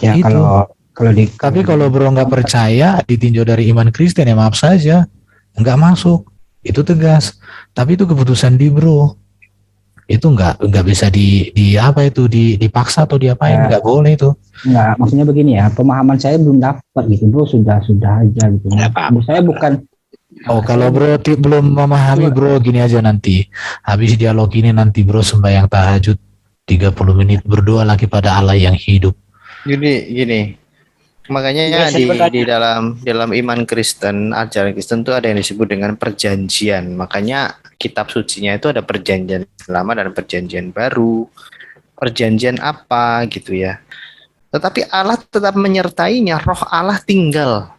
Ya itu. Tapi kalau bro nggak percaya, ditinjau dari iman Kristen ya maaf saja, nggak masuk. Itu tegas. Tapi itu keputusan di bro. itu nggak bisa di apa itu dipaksa atau diapain, nggak boleh itu. Nggak, maksudnya begini ya, pemahaman saya belum dapat gitu bro, sudah aja gitu. Maksud saya bukan. Kalau bro belum memahami bro, gini aja, nanti habis dialog ini nanti bro sembahyang tahajud 30 menit, berdoa lagi pada Allah yang hidup. Jadi gini, makanya di dalam iman Kristen, ajaran Kristen itu ada yang disebut dengan perjanjian. Makanya kitab sucinya itu ada perjanjian lama dan perjanjian baru. Perjanjian apa gitu ya. Tetapi Allah tetap menyertainya, roh Allah tinggal.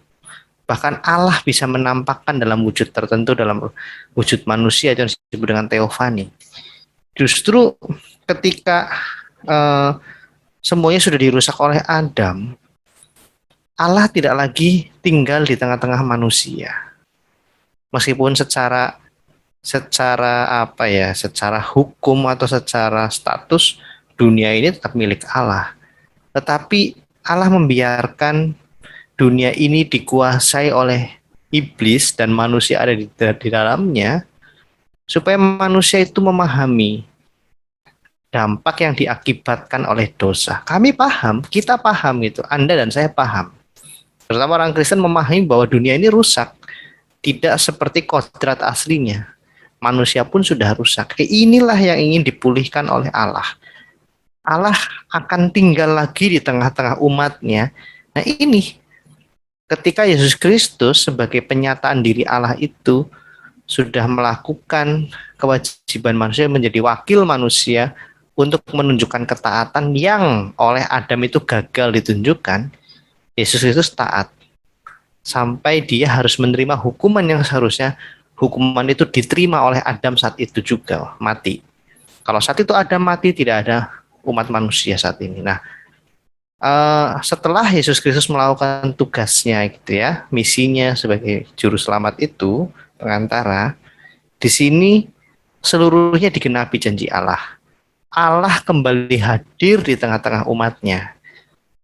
Bahkan Allah bisa menampakkan dalam wujud tertentu, dalam wujud manusia yang disebut dengan teofani. Justru ketika semuanya sudah dirusak oleh Adam, Allah tidak lagi tinggal di tengah-tengah manusia. Meskipun secara hukum atau secara status dunia ini tetap milik Allah. Tetapi Allah membiarkan dunia ini dikuasai oleh iblis dan manusia ada di dalamnya, supaya manusia itu memahami dampak yang diakibatkan oleh dosa. Kita paham gitu, Anda dan saya paham. Terutama orang Kristen memahami bahwa dunia ini rusak, tidak seperti kodrat aslinya. Manusia pun sudah rusak. Inilah yang ingin dipulihkan oleh Allah. Allah akan tinggal lagi di tengah-tengah umatnya. Nah ini, ketika Yesus Kristus sebagai penyataan diri Allah itu sudah melakukan kewajiban manusia menjadi wakil manusia untuk menunjukkan ketaatan yang oleh Adam itu gagal ditunjukkan, Yesus Kristus taat. Sampai dia harus menerima hukuman yang seharusnya hukuman itu diterima oleh Adam saat itu juga, mati. Kalau saat itu Adam mati, tidak ada umat manusia saat ini. Nah, setelah Yesus Kristus melakukan tugasnya gitu ya, misinya sebagai juru selamat itu, pengantara, di sini seluruhnya digenapi janji Allah. Allah kembali hadir di tengah-tengah umatnya.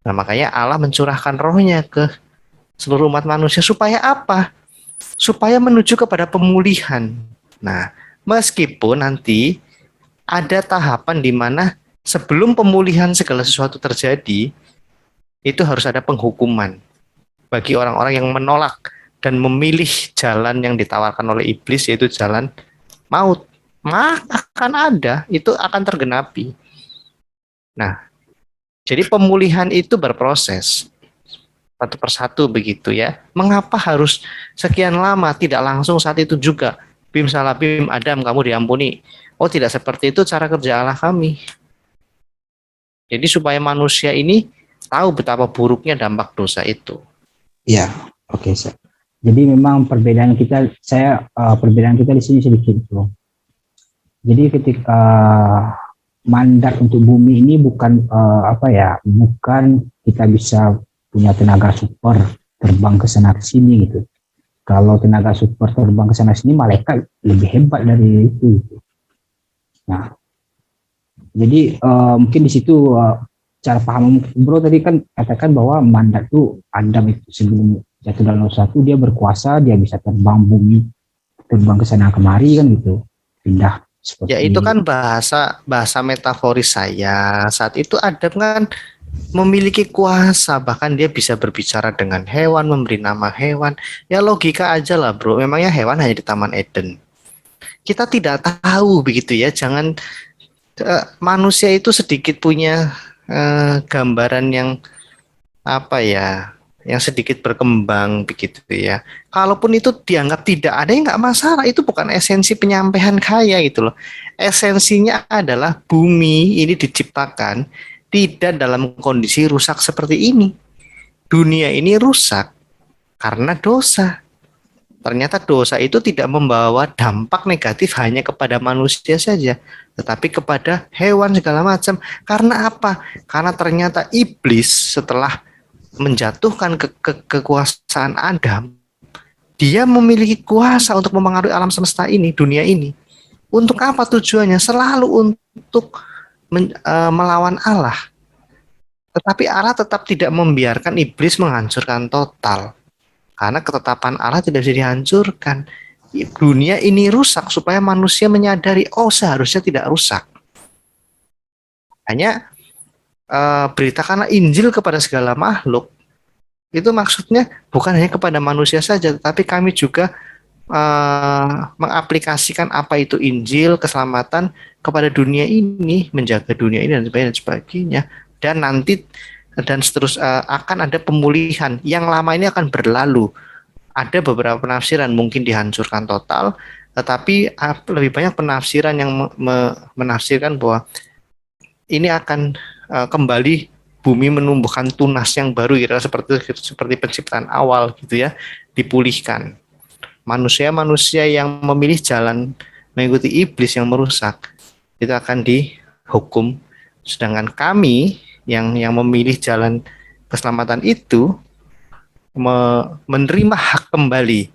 Nah, makanya Allah mencurahkan rohnya ke seluruh umat manusia. Supaya apa? Supaya menuju kepada pemulihan. Nah, meskipun nanti ada tahapan di mana sebelum pemulihan segala sesuatu terjadi, itu harus ada penghukuman bagi orang-orang yang menolak dan memilih jalan yang ditawarkan oleh iblis, yaitu jalan maut. Maka itu akan tergenapi. Nah, jadi pemulihan itu berproses satu persatu begitu ya. Mengapa harus sekian lama? Tidak langsung saat itu juga. Bim salah bim, Adam kamu diampuni. Oh, tidak seperti itu cara kerja Allah kami. Jadi supaya manusia ini tahu betapa buruknya dampak dosa itu. Ya, oke. Jadi memang perbedaan kita di sini sedikit, bro. Jadi ketika mandat untuk bumi ini bukan bukan kita bisa punya tenaga super terbang ke sana ke sini gitu. Kalau tenaga super terbang ke sana sini, malaikat lebih hebat dari itu. Gitu. Nah, jadi mungkin di situ cara paham bro tadi kan katakan bahwa mandat itu Adam itu sebelum jatuh dalam dosa itu dia berkuasa, dia bisa terbang bumi, terbang ke sana kemari kan gitu, pindah. Ya itu kan bahasa metaforis saya. Saat itu Adam kan memiliki kuasa, bahkan dia bisa berbicara dengan hewan, memberi nama hewan. Ya logika aja lah bro, memangnya hewan hanya di Taman Eden. Kita tidak tahu begitu ya. Jangan manusia itu sedikit punya gambaran yang yang sedikit berkembang begitu ya. Kalaupun itu dianggap tidak ada, ya nggak masalah. Itu bukan esensi penyampaian kaya gitu loh. Esensinya adalah bumi ini diciptakan tidak dalam kondisi rusak seperti ini. Dunia ini rusak karena dosa. Ternyata dosa itu tidak membawa dampak negatif hanya kepada manusia saja, tetapi kepada hewan segala macam. Karena apa? Karena ternyata iblis setelah menjatuhkan kekuasaan Adam, dia memiliki kuasa untuk memengaruhi alam semesta ini, dunia ini. Untuk apa tujuannya? Selalu untuk melawan Allah. Tetapi Allah tetap tidak membiarkan iblis menghancurkan total. Karena ketetapan Allah tidak bisa dihancurkan. Dunia ini rusak supaya manusia menyadari, oh seharusnya tidak rusak. Hanya beritakanlah Injil kepada segala makhluk. Itu maksudnya bukan hanya kepada manusia saja, tapi kami juga mengaplikasikan apa itu Injil, keselamatan kepada dunia ini, menjaga dunia ini dan sebagainya. Dan nanti dan seterusnya akan ada pemulihan. Yang lama ini akan berlalu. Ada beberapa penafsiran mungkin dihancurkan total, tetapi lebih banyak penafsiran yang menafsirkan bahwa ini akan kembali bumi menumbuhkan tunas yang baru, kira seperti penciptaan awal gitu ya, dipulihkan. Manusia-manusia yang memilih jalan mengikuti iblis yang merusak itu akan dihukum, sedangkan kami yang memilih jalan keselamatan itu menerima hak kembali,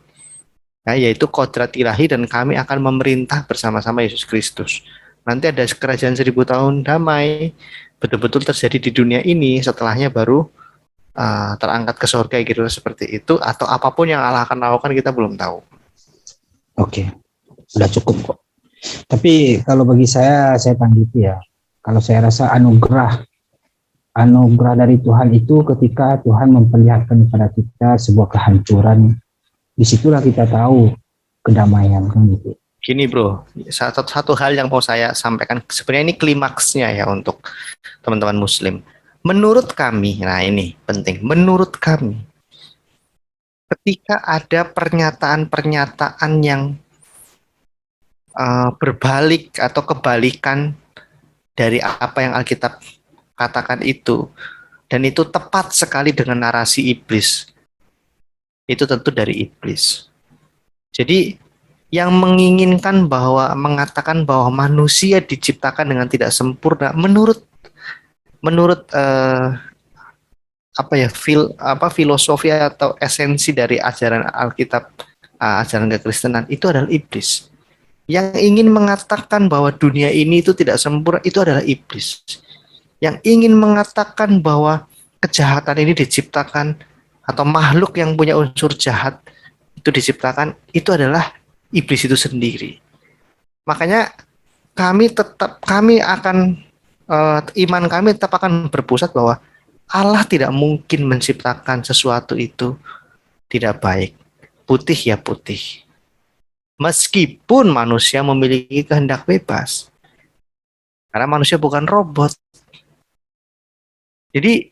ya, yaitu kodrat ilahi, dan kami akan memerintah bersama-sama Yesus Kristus. Nanti ada kerajaan 1000 tahun damai betul-betul terjadi di dunia ini, setelahnya baru terangkat ke surga, gitu seperti itu, atau apapun yang Allah akan lakukan kita belum tahu. Oke, sudah cukup kok. Tapi kalau bagi saya tanggapi ya, kalau saya rasa anugerah dari Tuhan itu ketika Tuhan memperlihatkan kepada kita sebuah kehancuran, disitulah kita tahu kedamaian kan gitu. Gini bro, satu hal yang mau saya sampaikan, sebenarnya ini klimaksnya ya untuk teman-teman muslim. Menurut kami, nah ini penting, menurut kami, ketika ada pernyataan-pernyataan yang berbalik atau kebalikan dari apa yang Alkitab katakan itu, dan itu tepat sekali dengan narasi iblis, itu tentu dari iblis. Jadi yang mengatakan bahwa manusia diciptakan dengan tidak sempurna, menurut filosofi atau esensi dari ajaran Alkitab, ajaran kekristenan, itu adalah iblis. Yang ingin mengatakan bahwa dunia ini itu tidak sempurna, itu adalah iblis. Yang ingin mengatakan bahwa kejahatan ini diciptakan atau makhluk yang punya unsur jahat itu diciptakan, itu adalah iblis itu sendiri. Makanya iman kami tetap akan berpusat bahwa Allah tidak mungkin menciptakan sesuatu itu tidak baik. Putih ya putih. Meskipun manusia memiliki kehendak bebas. Karena manusia bukan robot. Jadi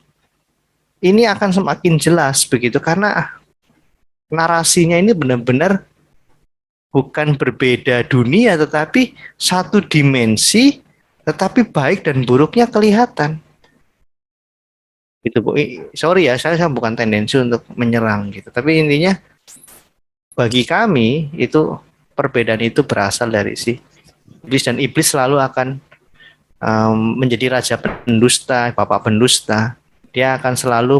ini akan semakin jelas begitu, karena narasinya ini benar-benar bukan berbeda dunia, tetapi satu dimensi, tetapi baik dan buruknya kelihatan. Gitu Bu. Sorry ya, saya bukan tendensi untuk menyerang gitu. Tapi intinya bagi kami itu perbedaan itu berasal dari si iblis, dan iblis selalu akan menjadi raja pendusta, bapak pendusta. Dia akan selalu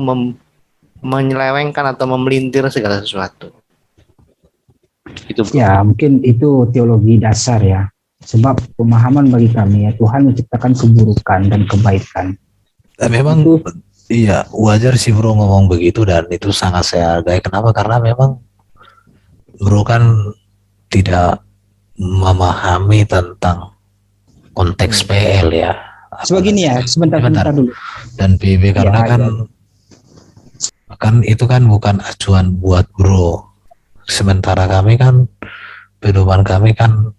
menyelewengkan atau memelintir segala sesuatu. Itu ya, mungkin itu teologi dasar ya. Sebab pemahaman bagi kami ya, Tuhan menciptakan keburukan dan kebaikan. Memang itu, iya, wajar sih bro ngomong begitu, dan itu sangat saya hargai. Kenapa? Karena memang bro kan tidak memahami tentang konteks PL ya. Sebegini ya, sebentar dulu. Dan PB karena ya, kan itu kan bukan acuan buat bro. Sementara kami kan, pedoman kami kan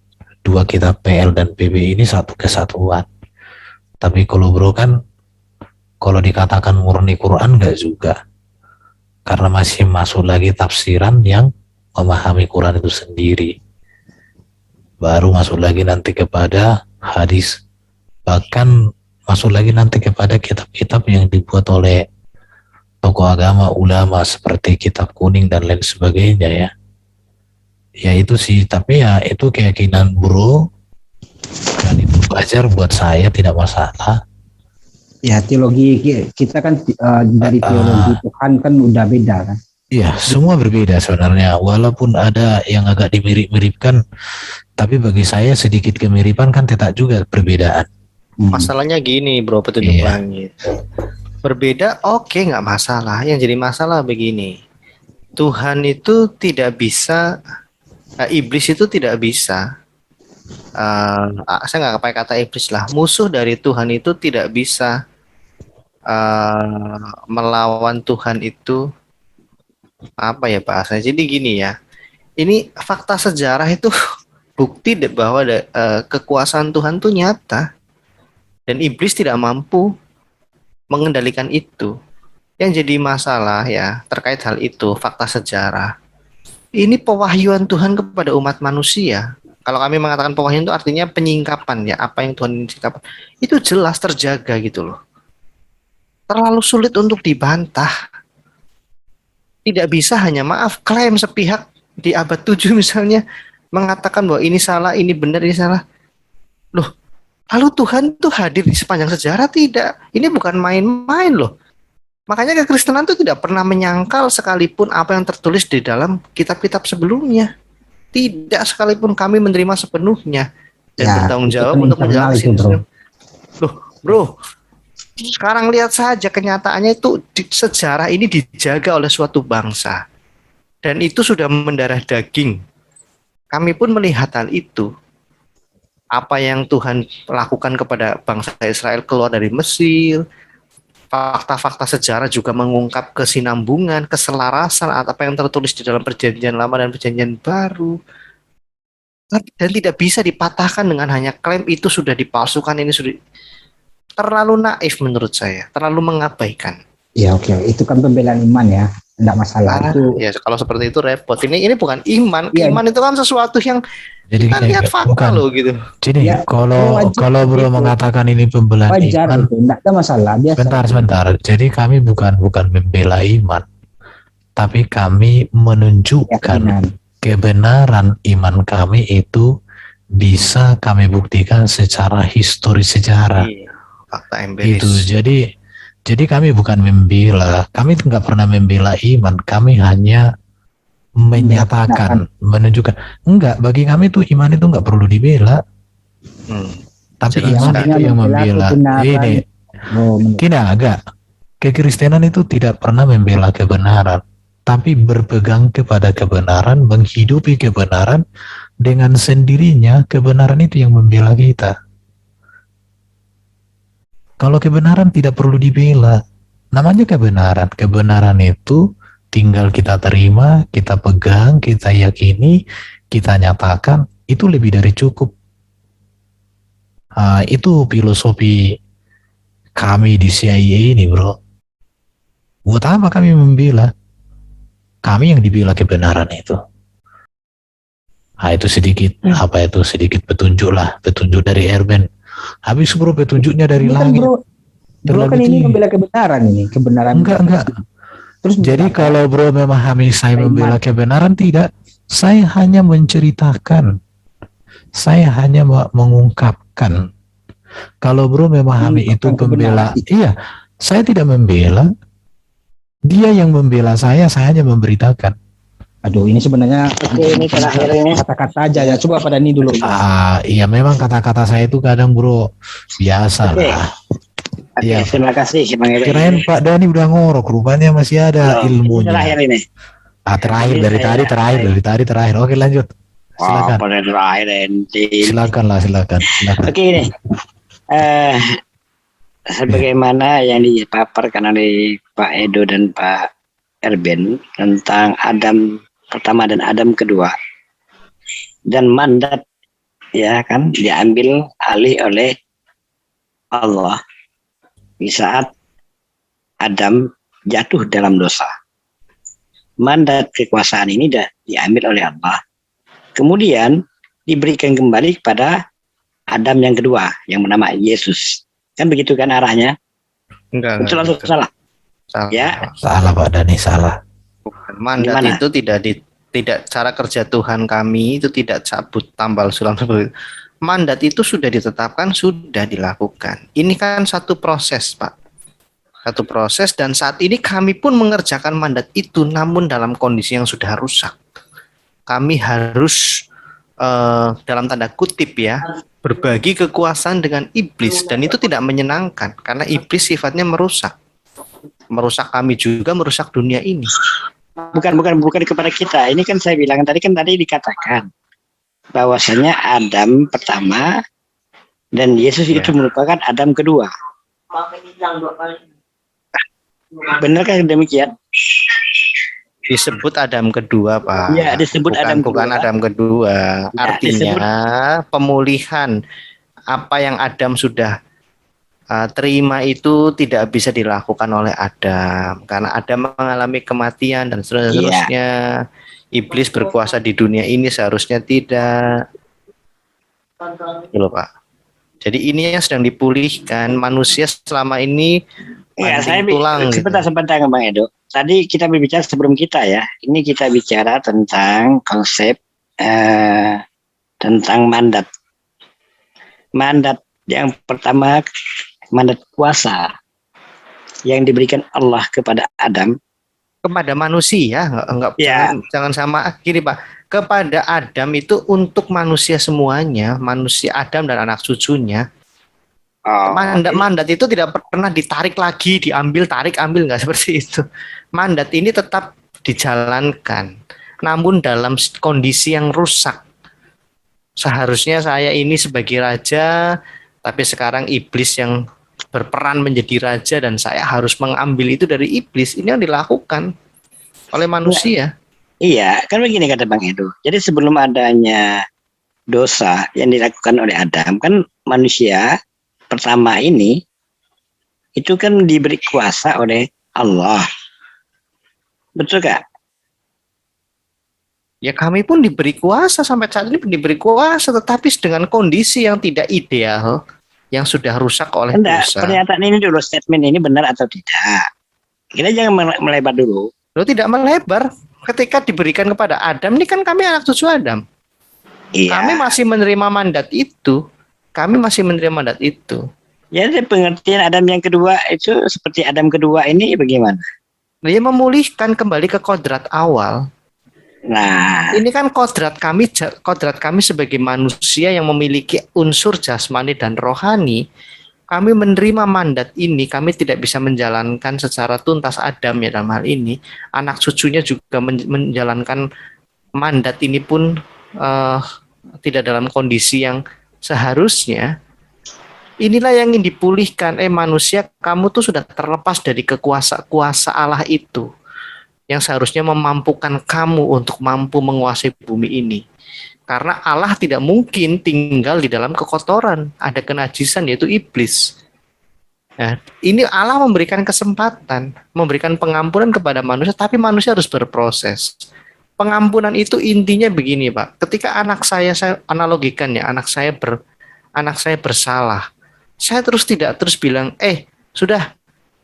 dua kitab PL dan PB ini satu kesatuan. Tapi kalau bro kan, kalau dikatakan murni Quran enggak juga. Karena masih masuk lagi tafsiran yang memahami Quran itu sendiri. Baru masuk lagi nanti kepada hadis. Bahkan masuk lagi nanti kepada kitab-kitab yang dibuat oleh tokoh agama, ulama seperti kitab kuning dan lain sebagainya ya. Ya itu sih, tapi ya itu keyakinan bro, dan itu wajar buat saya, tidak masalah. Ya teologi kita kan dari teologi Tuhan kan udah beda kan. Iya, semua berbeda sebenarnya, walaupun ada yang agak dimirip-miripkan, tapi bagi saya sedikit kemiripan kan tetap juga perbedaan. Masalahnya gini bro, petunjuk langit. Berbeda oke, nggak masalah. Yang jadi masalah begini, Tuhan itu tidak bisa, iblis itu tidak bisa saya nggak pakai kata iblis lah, musuh dari Tuhan itu tidak bisa melawan Tuhan itu, apa ya bahasanya? Jadi gini ya, ini fakta sejarah itu bukti bahwa kekuasaan Tuhan itu nyata dan iblis tidak mampu mengendalikan itu. Yang jadi masalah ya terkait hal itu, fakta sejarah. Ini pewahyuan Tuhan kepada umat manusia. Kalau kami mengatakan pewahyuan itu artinya penyingkapan ya, apa yang Tuhan ingin singkapkan. Itu jelas terjaga gitu loh. Terlalu sulit untuk dibantah. Tidak bisa hanya maaf klaim sepihak di abad 7 misalnya mengatakan bahwa ini salah, ini benar, ini salah. Loh, lalu Tuhan tuh hadir di sepanjang sejarah? Tidak. Ini bukan main-main loh. Makanya kekristenan itu tidak pernah menyangkal sekalipun apa yang tertulis di dalam kitab-kitab sebelumnya. Tidak sekalipun kami menerima sepenuhnya dan bertanggung jawab untuk menjelaskan. Loh, bro, sekarang lihat saja kenyataannya itu sejarah ini dijaga oleh suatu bangsa. Dan itu sudah mendarah daging. Kami pun melihat hal itu. Apa yang Tuhan lakukan kepada bangsa Israel keluar dari Mesir, fakta-fakta sejarah juga mengungkap kesinambungan, keselarasan apa yang tertulis di dalam Perjanjian Lama dan Perjanjian Baru. Dan tidak bisa dipatahkan dengan hanya klaim itu sudah dipalsukan, ini sudah terlalu naif menurut saya, terlalu mengabaikan. Ya oke. Itu kan pembelaan iman ya, tidak masalah. Itu ya kalau seperti itu repot. Ini bukan iman, ya. Iman itu kan sesuatu yang jadi kita lihat fakta loh gitu. Jadi ya, kalau bro mengatakan ini pembelaan iman, tidak ada masalah. Biasa. Sebentar. Jadi kami bukan membela iman, tapi kami menunjukkan kebenaran iman kami itu bisa kami buktikan secara historis sejarah. Fakta empiris. Itu jadi kami bukan membela, kami nggak pernah membela iman, kami hanya menyatakan, menunjukkan. Enggak, bagi kami tuh iman itu enggak perlu dibela. Tapi iman itu yang membela. Ini tidak, enggak. Kekristenan itu tidak pernah membela kebenaran, tapi berpegang kepada kebenaran, menghidupi kebenaran, dengan sendirinya kebenaran itu yang membela kita. Kalau kebenaran tidak perlu dibela, namanya kebenaran. Kebenaran itu tinggal kita terima, kita pegang, kita yakini, kita nyatakan, itu lebih dari cukup. Itu filosofi kami di CIA ini, bro. Buat apa kami membela? Kami yang dibela kebenaran itu. Itu sedikit, sedikit petunjuk lah, petunjuk dari Erben. Habis bro, petunjuknya dari langit. Bro kan ini membela kebenaran ini, kebenaran. Enggak. Terus jadi kalau bro memahami saya membela kebenaran, tidak. Saya hanya menceritakan. Saya hanya mengungkapkan. Kalau bro memahami itu pembela, iya, saya tidak membela. Dia yang membela saya hanya memberitakan. Aduh, ini sebenarnya ini kata-kata aja ya. Coba pada ini dulu. Iya, memang kata-kata saya itu kadang bro biasa lah. Oke, terima kasih Bang Ebe. Kirain Pak Dani udah ngorok, rupanya masih ada ilmunya. Terakhir ini. Terakhir dari tadi terakhir. Oke, lanjut. Silakan. Silakan. Oke, ini. Sebagaimana yang dipaparkan oleh Pak Edo dan Pak Erben tentang Adam pertama dan Adam kedua. Dan mandat ya kan diambil alih oleh Allah di saat Adam jatuh dalam dosa. Mandat kekuasaan ini dah diambil oleh Allah. Kemudian diberikan kembali kepada Adam yang kedua yang bernama Yesus. Kan begitu kan arahnya? Enggak. Betul atau salah? Salah. Ya. Salah Pak Dani, salah. Mandat itu tidak cara kerja Tuhan kami itu tidak cabut tambal sulam seperti itu. Mandat itu sudah ditetapkan, sudah dilakukan. Ini kan satu proses, Pak. Satu proses, dan saat ini kami pun mengerjakan mandat itu, namun dalam kondisi yang sudah rusak. Kami harus, dalam tanda kutip ya, berbagi kekuasaan dengan iblis, dan itu tidak menyenangkan, karena iblis sifatnya merusak. Merusak kami juga, merusak dunia ini. Bukan kepada kita. Ini kan saya bilang tadi dikatakan bahwasanya Adam pertama dan Yesus itu merupakan Adam kedua. Benarkah demikian? Disebut Adam kedua, Pak. Iya, disebut Adam kedua. Bukan Adam kedua. Ya, artinya pemulihan apa yang Adam sudah terima itu tidak bisa dilakukan oleh Adam karena Adam mengalami kematian dan seterusnya. Iblis berkuasa di dunia ini seharusnya tidak. Gitu, Pak. Jadi ini yang sedang dipulihkan manusia selama ini. Saya tulang. Sebentar, Bang Edo. Tadi kita berbicara sebelum kita ya. Ini kita bicara tentang konsep tentang mandat. Mandat yang pertama, mandat kuasa yang diberikan Allah kepada Adam. Kepada manusia, enggak jangan sama gini, Pak. Kepada Adam itu untuk manusia semuanya, manusia Adam dan anak cucunya. Mandat itu tidak pernah ditarik lagi, diambil, tarik, ambil, nggak seperti itu. Mandat ini tetap dijalankan, namun dalam kondisi yang rusak. Seharusnya saya ini sebagai raja, tapi sekarang iblis yang berperan menjadi raja dan saya harus mengambil itu dari iblis. Ini yang dilakukan oleh manusia. Iya, kan begini kata Bang Edo. Jadi sebelum adanya dosa yang dilakukan oleh Adam, kan manusia pertama ini itu kan diberi kuasa oleh Allah. Betul gak? Ya kami pun diberi kuasa sampai saat ini diberi kuasa, tetapi dengan kondisi yang tidak ideal, yang sudah rusak oleh dosa. Pernyataan ini dulu, statement ini benar atau tidak? Kita jangan melebar dulu. Tidak melebar. Ketika diberikan kepada Adam, ini kan kami anak cucu Adam. Iya. Kami masih menerima mandat itu. Jadi pengertian Adam yang kedua itu seperti Adam kedua ini bagaimana? Dia memulihkan kembali ke kodrat awal. Nah, ini kan kodrat kami sebagai manusia yang memiliki unsur jasmani dan rohani. Kami menerima mandat ini, kami tidak bisa menjalankan secara tuntas Adam ya dalam hal ini. Anak cucunya juga menjalankan mandat ini pun tidak dalam kondisi yang seharusnya. Inilah yang ingin dipulihkan. Manusia, kamu tuh sudah terlepas dari kuasa Allah itu yang seharusnya memampukan kamu untuk mampu menguasai bumi ini. Karena Allah tidak mungkin tinggal di dalam kekotoran, ada kenajisan yaitu iblis. Nah, ini Allah memberikan kesempatan, memberikan pengampunan kepada manusia, tapi manusia harus berproses. Pengampunan itu intinya begini, Pak. Ketika saya analogikan ya, anak saya bersalah. Saya tidak terus bilang, sudah,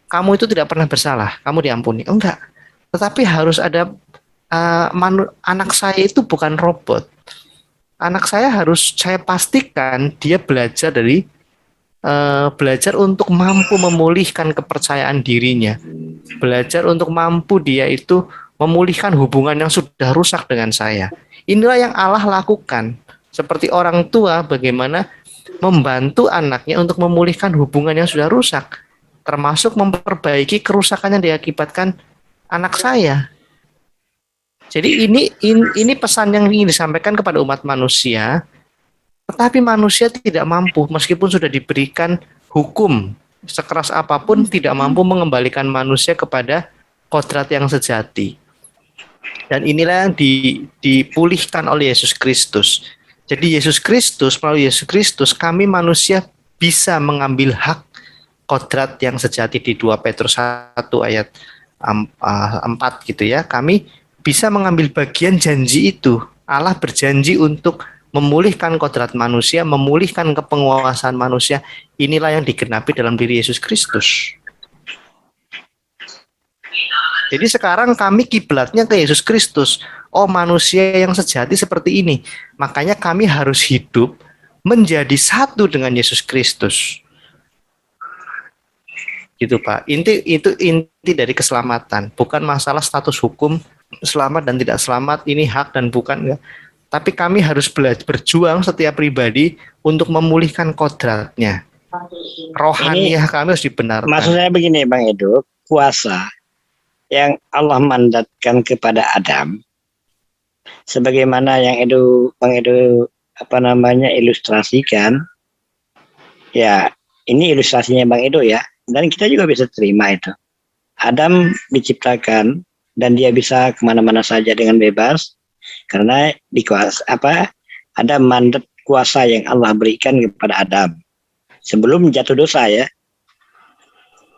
kamu itu tidak pernah bersalah, kamu diampuni. Enggak. Tetapi harus ada anak saya itu bukan robot. Anak saya harus saya pastikan dia belajar untuk mampu memulihkan kepercayaan dirinya. Belajar untuk mampu dia itu memulihkan hubungan yang sudah rusak dengan saya. Inilah yang Allah lakukan. Seperti orang tua bagaimana membantu anaknya untuk memulihkan hubungan yang sudah rusak, termasuk memperbaiki kerusakan yang diakibatkan anak saya. Jadi ini pesan yang ingin disampaikan kepada umat manusia, tetapi manusia tidak mampu meskipun sudah diberikan hukum sekeras apapun tidak mampu mengembalikan manusia kepada kodrat yang sejati. Dan inilah yang dipulihkan oleh Yesus Kristus. Jadi melalui Yesus Kristus kami manusia bisa mengambil hak kodrat yang sejati di 2 Petrus 1 ayat 4 gitu ya. Kami bisa mengambil bagian janji itu. Allah berjanji untuk memulihkan kodrat manusia, memulihkan kepenguasaan manusia. Inilah yang digenapi dalam diri Yesus Kristus. Jadi sekarang kami kiblatnya ke Yesus Kristus. Oh, manusia yang sejati seperti ini. Makanya kami harus hidup menjadi satu dengan Yesus Kristus. Gitu, Pak. Itu inti dari keselamatan. Bukan masalah status hukum, selamat dan tidak selamat, ini hak dan bukan, enggak. Tapi kami harus berjuang setiap pribadi untuk memulihkan kodratnya. Rohaniah kami harus dibenarkan. Maksud saya begini, Bang Edo, kuasa yang Allah mandatkan kepada Adam sebagaimana yang Bang Edo ilustrasikan, ya ini ilustrasinya Bang Edo ya, dan kita juga bisa terima itu. Adam diciptakan dan dia bisa kemana-mana saja dengan bebas karena ada mandat kuasa yang Allah berikan kepada Adam sebelum jatuh dosa ya,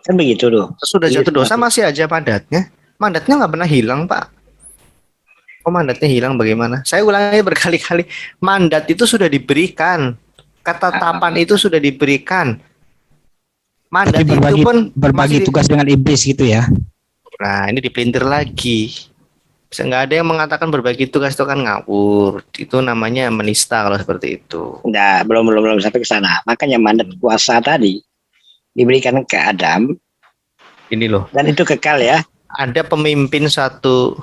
kan begitu loh. Sudah jatuh dosa masih aja mandatnya nggak pernah hilang, Pak. Oh, mandatnya hilang bagaimana? Saya ulangi berkali-kali, mandat itu sudah diberikan, ketetapan itu sudah diberikan. Mandat itu pun berbagi tugas dengan iblis gitu ya. Nah, ini dipelintir lagi. Nggak ada yang mengatakan berbagi tugas itu kan ngawur. Itu namanya menista kalau seperti itu. Nah, belum sampai ke sana. Makanya mandat kuasa tadi diberikan ke Adam. Ini loh. Dan itu kekal ya. Ada pemimpin suatu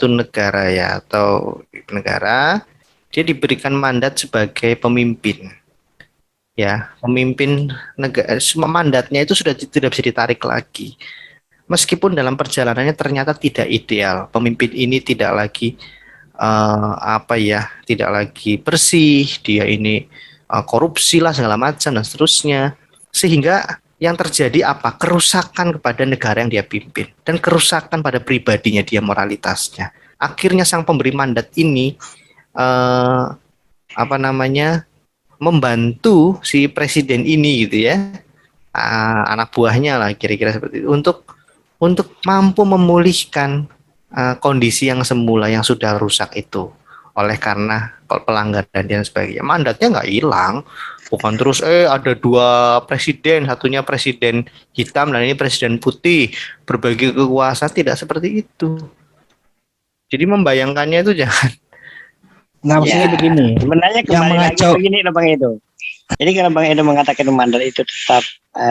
negara ya, atau negara, dia diberikan mandat sebagai pemimpin. Ya, pemimpin negara, mandatnya itu sudah tidak bisa ditarik lagi. Meskipun dalam perjalanannya ternyata tidak ideal, pemimpin ini tidak lagi tidak lagi bersih, dia ini korupsi lah segala macam dan seterusnya, sehingga yang terjadi apa? Kerusakan kepada negara yang dia pimpin dan kerusakan pada pribadinya dia, moralitasnya. Akhirnya sang pemberi mandat ini membantu si presiden ini gitu ya, anak buahnya lah kira-kira seperti itu, untuk mampu memulihkan kondisi yang semula yang sudah rusak itu oleh karena pelanggaran dan sebagainya. Mandatnya nggak hilang, bukan terus ada dua presiden, satunya presiden hitam dan ini presiden putih, berbagi kekuasaan, tidak seperti itu. Jadi membayangkannya itu jangan. Nggak, maksudnya begini. Sebenarnya kembali lagi begini loh Bang Edo. Jadi kalau Bang Edo mengatakan mandat itu tetap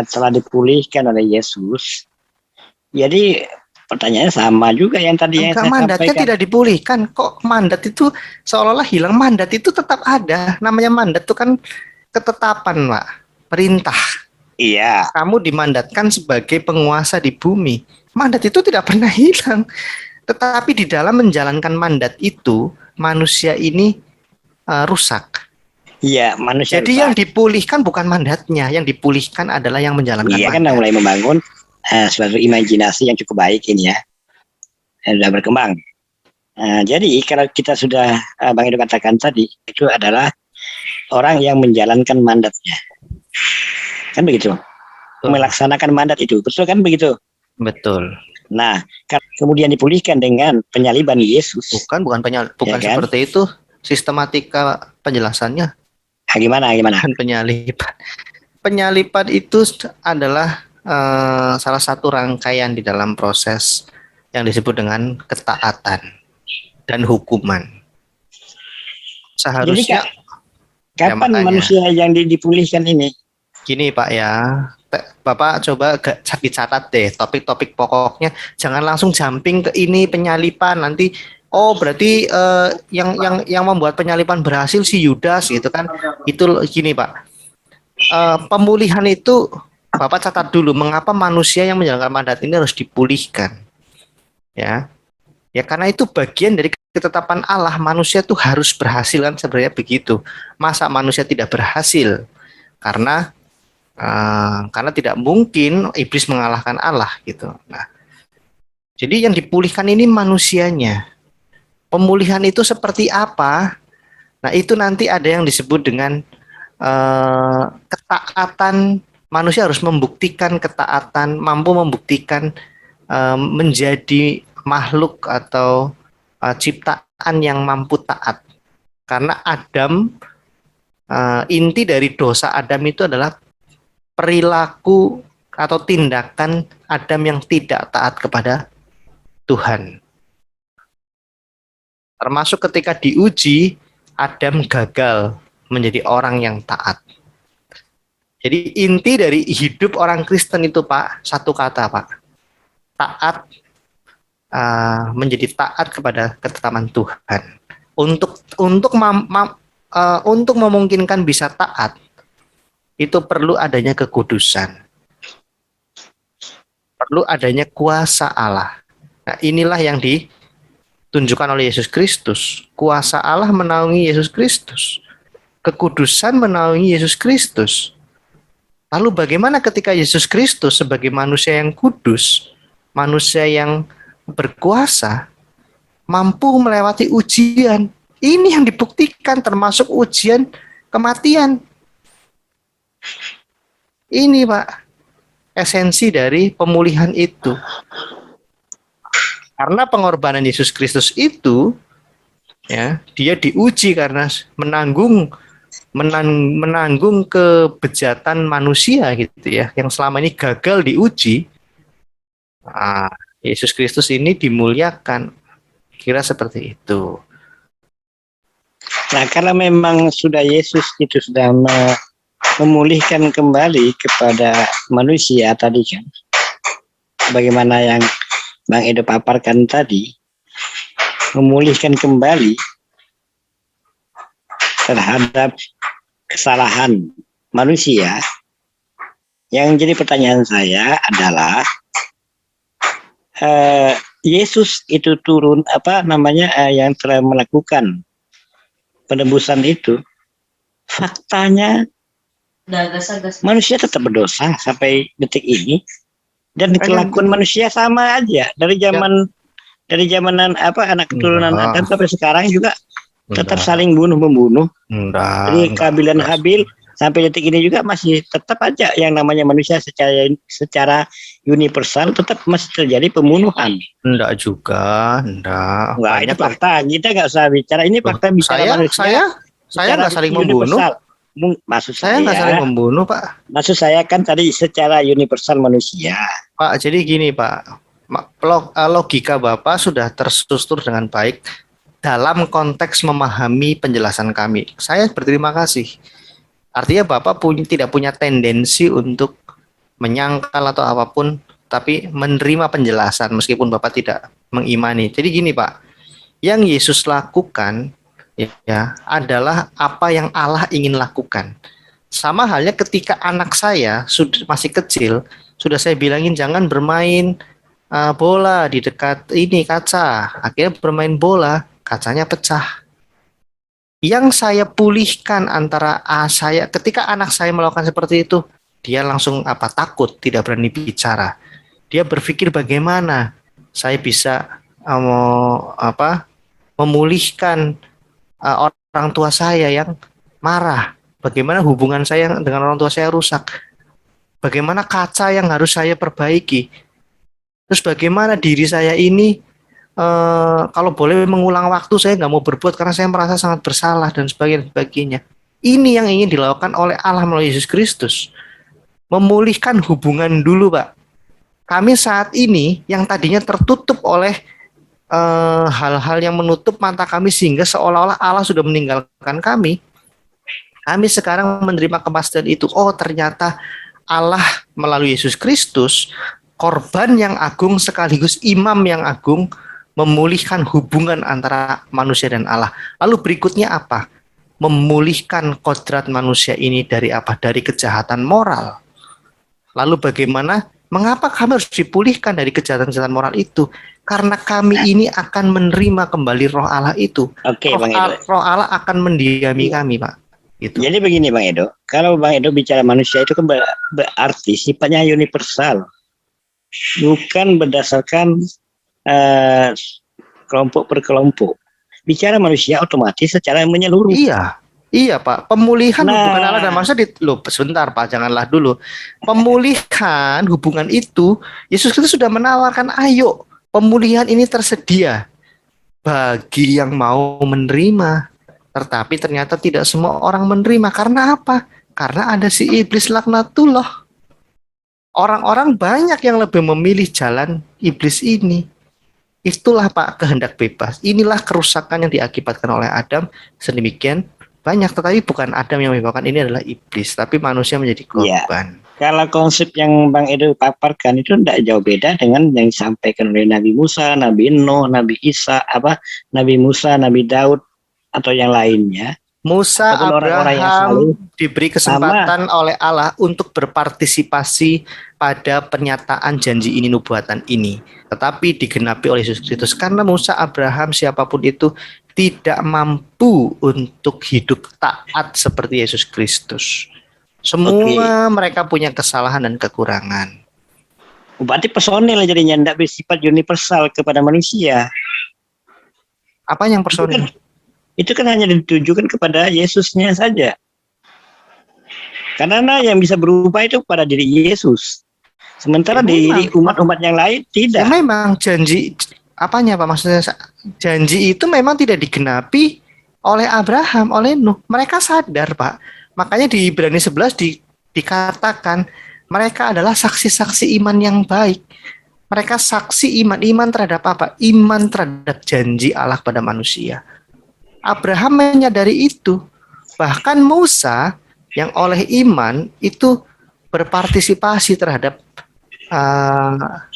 telah dipulihkan oleh Yesus, jadi pertanyaannya sama juga yang tadi yang saya mandatnya sampaikan. Tidak dipulihkan kok, mandat itu seolah-olah hilang. Mandat itu tetap ada, namanya mandat itu kan ketetapan, Pak, perintah. Iya. Kamu dimandatkan sebagai penguasa di bumi, mandat itu tidak pernah hilang. Tetapi di dalam menjalankan mandat itu manusia ini rusak. Iya, manusia. Jadi rusak. Yang dipulihkan bukan mandatnya, yang dipulihkan adalah yang menjalankan mandat. Iya kan mulai membangun suatu imajinasi yang cukup baik ini ya, sudah berkembang. Jadi kalau kita sudah Bang Edo katakan tadi, itu adalah orang yang menjalankan mandatnya, kan begitu. Melaksanakan mandat itu, betul kan begitu? Betul. Nah, kemudian dipulihkan dengan penyaliban Yesus. Bukan ya kan? Seperti itu sistematika penjelasannya. Gimana? Penyaliban itu adalah salah satu rangkaian di dalam proses yang disebut dengan ketaatan dan hukuman. Seharusnya kapan manusia yang dipulihkan ini? Gini Pak ya, Bapak coba dicatat deh topik-topik pokoknya, jangan langsung jumping ke ini penyalipan nanti. Oh berarti yang membuat penyalipan berhasil si Yudas gitu kan? Itu gini Pak, pemulihan itu Bapak catat dulu mengapa manusia yang menjalankan mandat ini harus dipulihkan. Ya karena itu bagian dari ketetapan Allah, manusia itu harus berhasil kan, sebenarnya begitu. Masa manusia tidak berhasil? Karena tidak mungkin iblis mengalahkan Allah gitu. Nah, jadi yang dipulihkan ini manusianya. Pemulihan itu seperti apa? Nah, itu nanti ada yang disebut dengan ketaatan. Manusia harus membuktikan ketaatan, mampu membuktikan menjadi makhluk atau ciptaan yang mampu taat. Karena Adam, inti dari dosa Adam itu adalah perilaku atau tindakan Adam yang tidak taat kepada Tuhan. Termasuk ketika diuji, Adam gagal menjadi orang yang taat. Jadi inti dari hidup orang Kristen itu Pak, satu kata Pak, taat, menjadi taat kepada ketetapan Tuhan. Untuk memungkinkan bisa taat, itu perlu adanya kekudusan, perlu adanya kuasa Allah. Nah inilah yang ditunjukkan oleh Yesus Kristus. Kuasa Allah menaungi Yesus Kristus. Kekudusan menaungi Yesus Kristus. Lalu bagaimana ketika Yesus Kristus sebagai manusia yang kudus, manusia yang berkuasa, mampu melewati ujian? Ini yang dibuktikan, termasuk ujian kematian. Ini Pak, esensi dari pemulihan itu. Karena pengorbanan Yesus Kristus itu, ya, dia diuji karena menanggung kebejatan manusia gitu ya, yang selama ini gagal diuji. Yesus Kristus ini dimuliakan, kira seperti itu. Nah, karena memang sudah Yesus itu sudah memulihkan kembali kepada manusia tadi kan, bagaimana yang Bang Edo paparkan tadi, memulihkan kembali terhadap kesalahan manusia. Yang jadi pertanyaan saya adalah Yesus itu turun yang telah melakukan penebusan itu, faktanya manusia tetap berdosa sampai detik ini, dan kelakuan manusia sama aja dari zamanan anak keturunan Adam sampai sekarang juga tetap saling bunuh-membunuh. Jadi Kabil dan Habil sampai detik ini juga masih tetap aja yang namanya manusia secara universal tetap masih terjadi pembunuhan. Enggak. Itu fakta. Kita nggak usah bicara ini fakta, bicara manusia. Saya nggak saling membunuh. Maksud saya nggak saling membunuh, Pak. Maksud saya kan tadi secara universal manusia. Pak, jadi gini Pak, logika Bapak sudah tersustur dengan baik dalam konteks memahami penjelasan kami. Saya berterima kasih. Artinya Bapak tidak punya tendensi untuk menyangkal atau apapun, tapi menerima penjelasan meskipun Bapak tidak mengimani. Jadi gini Pak, yang Yesus lakukan ya adalah apa yang Allah ingin lakukan. Sama halnya ketika anak saya masih kecil, sudah saya bilangin jangan bermain bola di dekat ini kaca. Akhirnya bermain bola, kacanya pecah. Yang saya pulihkan antara saya ketika anak saya melakukan seperti itu, dia langsung takut, tidak berani bicara. Dia berpikir bagaimana saya bisa memulihkan orang tua saya yang marah. Bagaimana hubungan saya dengan orang tua saya rusak. Bagaimana kaca yang harus saya perbaiki. Terus bagaimana diri saya ini kalau boleh mengulang waktu saya nggak mau berbuat karena saya merasa sangat bersalah dan sebagainya. Ini yang ingin dilakukan oleh Allah melalui Yesus Kristus. Memulihkan hubungan dulu Pak. Kami saat ini yang tadinya tertutup oleh hal-hal yang menutup mata kami sehingga seolah-olah Allah sudah meninggalkan kami. Kami sekarang menerima kepastian itu. Oh ternyata Allah melalui Yesus Kristus, korban yang agung sekaligus imam yang agung, memulihkan hubungan antara manusia dan Allah. Lalu berikutnya apa? Memulihkan kodrat manusia ini dari apa? Dari kejahatan moral. Lalu bagaimana? Mengapa kami harus dipulihkan dari kejahatan-kejahatan moral itu? Karena kami ini akan menerima kembali roh Allah itu. Oke, Bang Edo. Roh Allah akan mendiami kami, Pak. Gitu. Jadi begini Bang Edo, kalau Bang Edo bicara manusia itu kan berarti sifatnya universal. Bukan berdasarkan kelompok per kelompok. Bicara manusia otomatis secara menyeluruh. Iya Pak, pemulihan hubungan Allah dan manusia sebentar Pak, janganlah dulu. Pemulihan hubungan itu Yesus Kristus sudah menawarkan, ayo pemulihan ini tersedia bagi yang mau menerima. Tetapi ternyata tidak semua orang menerima. Karena apa? Karena ada si iblis laknatullah. Orang-orang banyak yang lebih memilih jalan iblis ini. Itulah Pak kehendak bebas. Inilah kerusakan yang diakibatkan oleh Adam. Sedemikian banyak, tetapi bukan Adam yang menyebabkan, ini adalah iblis. Tapi manusia menjadi korban. Ya, kalau konsep yang Bang Edo paparkan itu tidak jauh beda dengan yang disampaikan oleh Nabi Musa, Nabi Nuh, Nabi Isa, Nabi Musa, Nabi Daud, atau yang lainnya. Musa, ataupun orang-orang yang selalu Abraham diberi kesempatan oleh Allah untuk berpartisipasi pada pernyataan janji ini, nubuatan ini. Tetapi digenapi oleh Yesus Kristus. Karena Musa, Abraham, siapapun itu tidak mampu untuk hidup taat seperti Yesus Kristus. Semua mereka punya kesalahan dan kekurangan. Berarti personil jadinya tidak bersifat universal kepada manusia. Apa yang personil? Itu kan hanya ditujukan kepada Yesusnya saja. Karena yang bisa berubah itu pada diri Yesus. Sementara diri umat-umat yang lain tidak. Ya memang janji, apanya Pak maksudnya? Janji itu memang tidak digenapi oleh Abraham, oleh Nuh. Mereka sadar Pak. Makanya di Ibrani 11 dikatakan mereka adalah saksi-saksi iman yang baik. Mereka saksi iman terhadap apa? Iman terhadap janji Allah pada manusia. Abraham menyadari itu. Bahkan Musa yang oleh iman itu berpartisipasi terhadap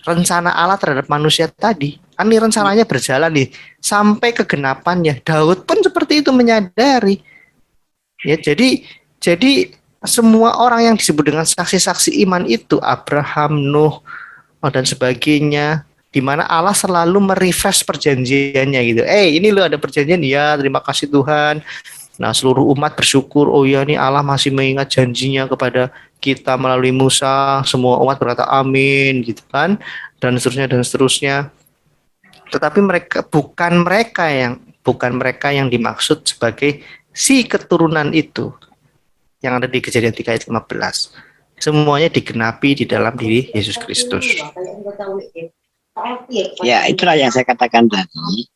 rencana Allah terhadap manusia tadi. Ini rencananya berjalan nih sampai kegenapannya. Daud pun seperti itu menyadari. Ya, jadi semua orang yang disebut dengan saksi-saksi iman itu, Abraham, Nuh, dan sebagainya, di mana Allah selalu merefresh perjanjiannya gitu. Ini lo ada perjanjian, ya terima kasih Tuhan. Nah seluruh umat bersyukur, oh ya nih Allah masih mengingat janjinya kepada kita melalui Musa. Semua umat berkata amin gitu kan, dan seterusnya. Tetapi bukan mereka yang dimaksud sebagai si keturunan itu yang ada di Kejadian 3 ayat 15. Semuanya digenapi di dalam diri Yesus Kristus. Ya, itulah yang saya katakan tadi.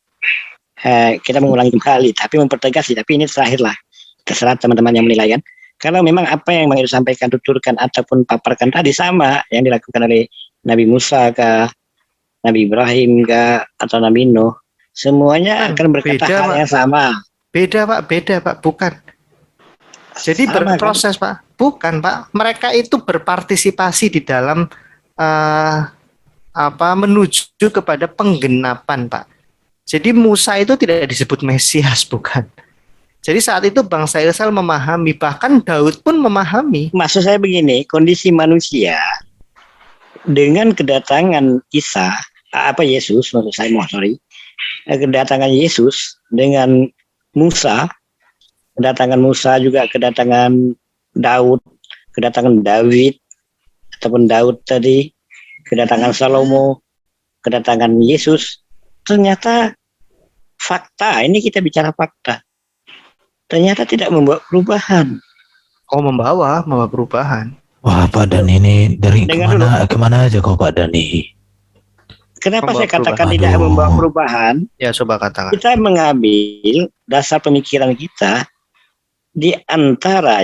Kita mengulangi kembali, tapi mempertegas. Tapi ini terakhirlah. Terserah teman-teman yang menilai kan. Kalau memang apa yang ingin disampaikan, tuturkan ataupun paparkan tadi sama yang dilakukan oleh Nabi Musa ke Nabi Ibrahim ke atau Nabi Nuh, semuanya akan berkata hal yang sama. Beda Pak, bukan. Jadi sama, berproses kan? Pak, bukan Pak. Mereka itu berpartisipasi di dalam menuju kepada penggenapan Pak. Jadi Musa itu tidak disebut Mesias, bukan. Jadi saat itu bangsa Israel memahami, bahkan Daud pun memahami. Maksud saya begini, kondisi manusia dengan kedatangan Yesus, maksud saya kedatangan Yesus dengan Musa, kedatangan Musa juga kedatangan Daud, kedatangan David ataupun Daud tadi, kedatangan Salomo, kedatangan Yesus, ternyata fakta, ini kita bicara fakta, ternyata tidak membawa perubahan. Oh, membawa perubahan. Wah, Pak Dani ini dari kemana aja kok Pak Dani? Kenapa saya katakan tidak membawa perubahan? Ya, coba katakan. Kita mengambil dasar pemikiran kita di antara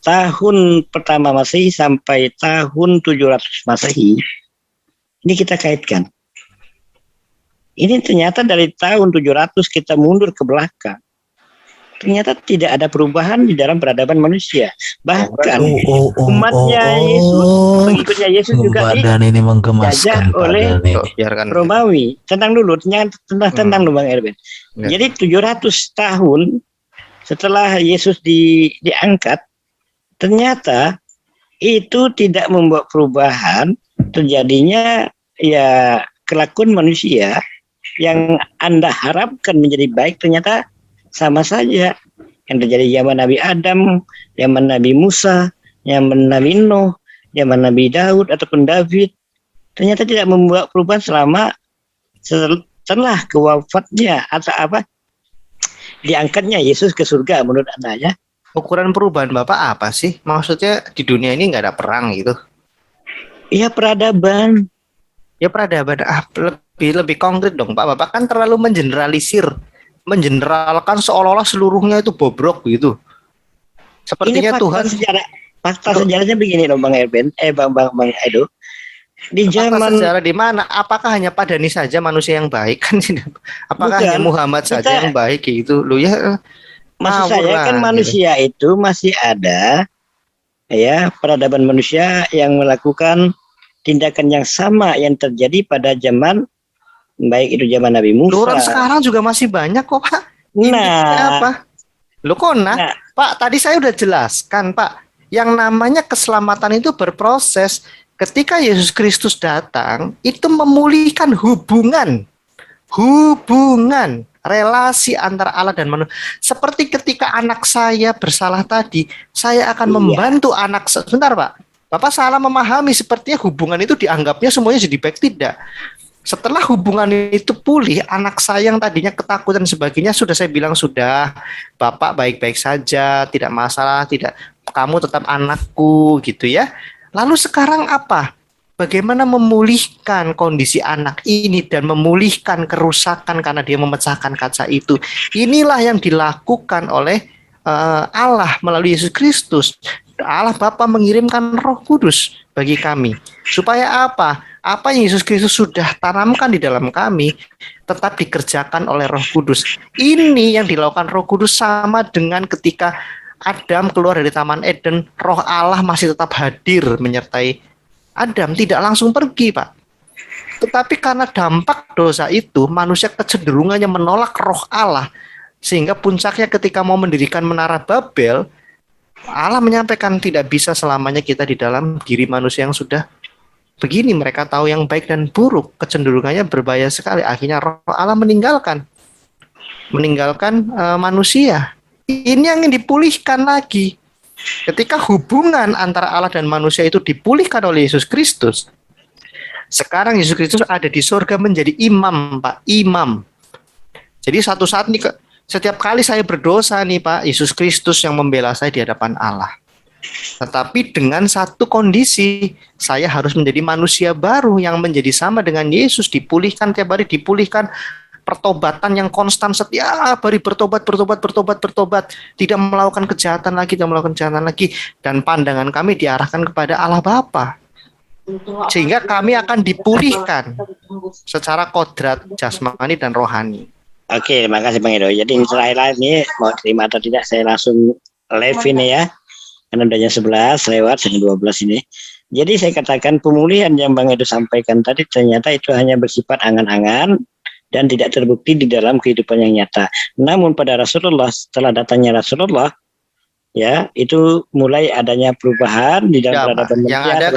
tahun pertama Masehi sampai tahun 700 Masehi. Ini kita kaitkan. Ini ternyata dari tahun 700 kita mundur ke belakang. Ternyata tidak ada perubahan di dalam peradaban manusia. Bahkan umatnya Yesus, pengikutnya Yesus juga dijajah oleh Romawi. Tenang dulu, tentang dulu Bang Erwin. Jadi 700 tahun setelah Yesus diangkat, ternyata itu tidak membuat perubahan, terjadinya kelakuan manusia yang Anda harapkan menjadi baik ternyata sama saja yang terjadi zaman Nabi Adam, zaman Nabi Musa, zaman Nabi Nuh, zaman Nabi Daud ataupun David, ternyata tidak membuat perubahan selama setelah kewafatnya atau diangkatnya Yesus ke surga menurut Anda ya. Ukuran perubahan Bapak apa sih? Maksudnya di dunia ini nggak ada perang gitu? Iya, peradaban. Ya peradaban, lebih konkret dong Pak. Bapak kan terlalu mengeneralkan seolah-olah seluruhnya itu bobrok gitu. Sepertinya ini Tuhan fakta sejarahnya begini loh Bang Erben, Bang Edo. Di zaman sejarah di mana? Apakah hanya Pak Dani saja manusia yang baik kan? Apakah hanya Muhammad saja yang baik gitu? Loh ya. Maksud saya kan manusia itu masih ada peradaban manusia yang melakukan tindakan yang sama yang terjadi pada zaman baik itu zaman Nabi Musa. Orang sekarang juga masih banyak kok Pak. Nah, Loh kok nah? Pak, tadi saya udah jelaskan, Pak. Yang namanya keselamatan itu berproses. Ketika Yesus Kristus datang, itu memulihkan hubungan relasi antara Allah dan manusia. Seperti ketika anak saya bersalah tadi, saya akan membantu anak. Sebentar, Pak. Bapak salah memahami, sepertinya hubungan itu dianggapnya semuanya jadi baik. Tidak. Setelah hubungan itu pulih, anak saya yang tadinya ketakutan dan sebagainya, sudah saya bilang, sudah, Bapak baik-baik saja, tidak masalah, tidak, kamu tetap anakku, gitu ya. Lalu sekarang apa? Bagaimana memulihkan kondisi anak ini dan memulihkan kerusakan karena dia memecahkan kaca itu. Inilah yang dilakukan oleh Allah melalui Yesus Kristus. Allah Bapa mengirimkan Roh Kudus bagi kami. Supaya apa? Apa yang Yesus Kristus sudah tanamkan di dalam kami tetap dikerjakan oleh Roh Kudus. Ini yang dilakukan Roh Kudus sama dengan ketika Adam keluar dari Taman Eden, Roh Allah masih tetap hadir menyertai Adam, tidak langsung pergi, Pak. Tetapi karena dampak dosa itu, manusia kecenderungannya menolak Roh Allah, sehingga puncaknya ketika mau mendirikan menara Babel, Allah menyampaikan tidak bisa selamanya kita di dalam diri manusia yang sudah begini. Mereka tahu yang baik dan buruk, kecenderungannya berbahaya sekali. Akhirnya Roh Allah meninggalkan manusia. Ini yang ingin dipulihkan lagi. Ketika hubungan antara Allah dan manusia itu dipulihkan oleh Yesus Kristus, sekarang Yesus Kristus ada di surga menjadi imam, Pak, imam. Jadi satu saat nih, setiap kali saya berdosa nih, Pak, Yesus Kristus yang membela saya di hadapan Allah. Tetapi dengan satu kondisi, saya harus menjadi manusia baru yang menjadi sama dengan Yesus, dipulihkan tiap hari, dipulihkan. Pertobatan yang konstan, setiap hari bertobat, tidak melakukan kejahatan lagi, dan pandangan kami diarahkan kepada Allah Bapa, sehingga kami akan dipulihkan secara kodrat jasmani dan rohani. Oke, terima kasih Bang Edo. Jadi ini terakhir ini mau terima atau tidak, saya langsung live ini ya, karena udah jam 11 lewat, jam 12 ini. Jadi saya katakan pemulihan yang Bang Edo sampaikan tadi ternyata itu hanya bersifat angan-angan dan tidak terbukti di dalam kehidupan yang nyata. Namun pada Rasulullah, setelah datangnya Rasulullah, ya itu mulai adanya perubahan di dalam peradaban manusia. Yang ada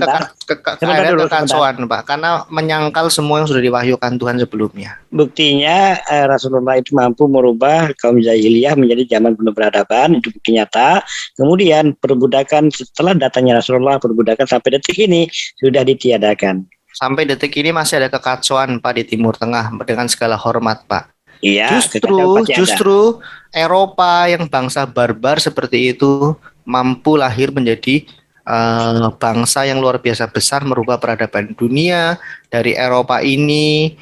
kekacauan, Pak, karena menyangkal semua yang sudah diwahyukan Tuhan sebelumnya. Buktinya Rasulullah itu mampu merubah kaum jahiliyah menjadi zaman penuh peradaban, itu bukti nyata. Kemudian perbudakan, setelah datangnya Rasulullah, perbudakan sampai detik ini sudah ditiadakan. Sampai detik ini masih ada kekacauan, Pak, di Timur Tengah, dengan segala hormat, Pak. Iya, justru Eropa yang bangsa barbar seperti itu mampu lahir menjadi bangsa yang luar biasa besar, merubah peradaban dunia. Dari Eropa ini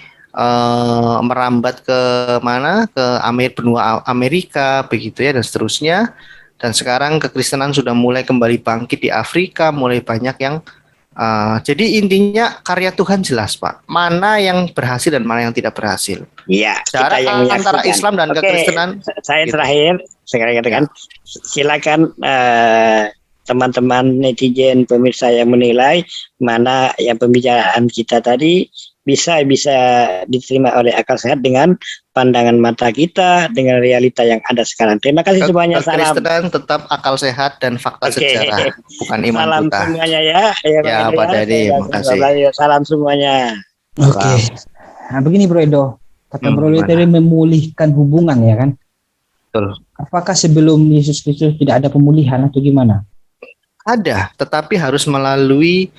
merambat ke mana? Ke benua Amerika, begitu ya, dan seterusnya. Dan sekarang kekristenan sudah mulai kembali bangkit di Afrika, mulai banyak yang jadi intinya karya Tuhan jelas, Pak. Mana yang berhasil dan mana yang tidak berhasil. Iya. Cara antara Islam dan kekristenan. Saya gitu. Terakhir, saya katakan, silakan teman-teman netizen pemirsa yang menilai mana yang pembicaraan kita tadi bisa diterima oleh akal sehat dengan pandangan mata kita, dengan realita yang ada sekarang. Terima kasih semuanya. Salam. Kekristenan tetap akal sehat dan fakta sejarah, bukan iman salam buta. Salam semuanya ya. Ya, Pak Dadi, terima kasih. Salam semuanya. Oke. Nah, begini Bro Edo, kata Bro Edo tadi memulihkan hubungan ya kan? Betul. Apakah sebelum Yesus Kristus tidak ada pemulihan atau gimana? Ada, tetapi harus melalui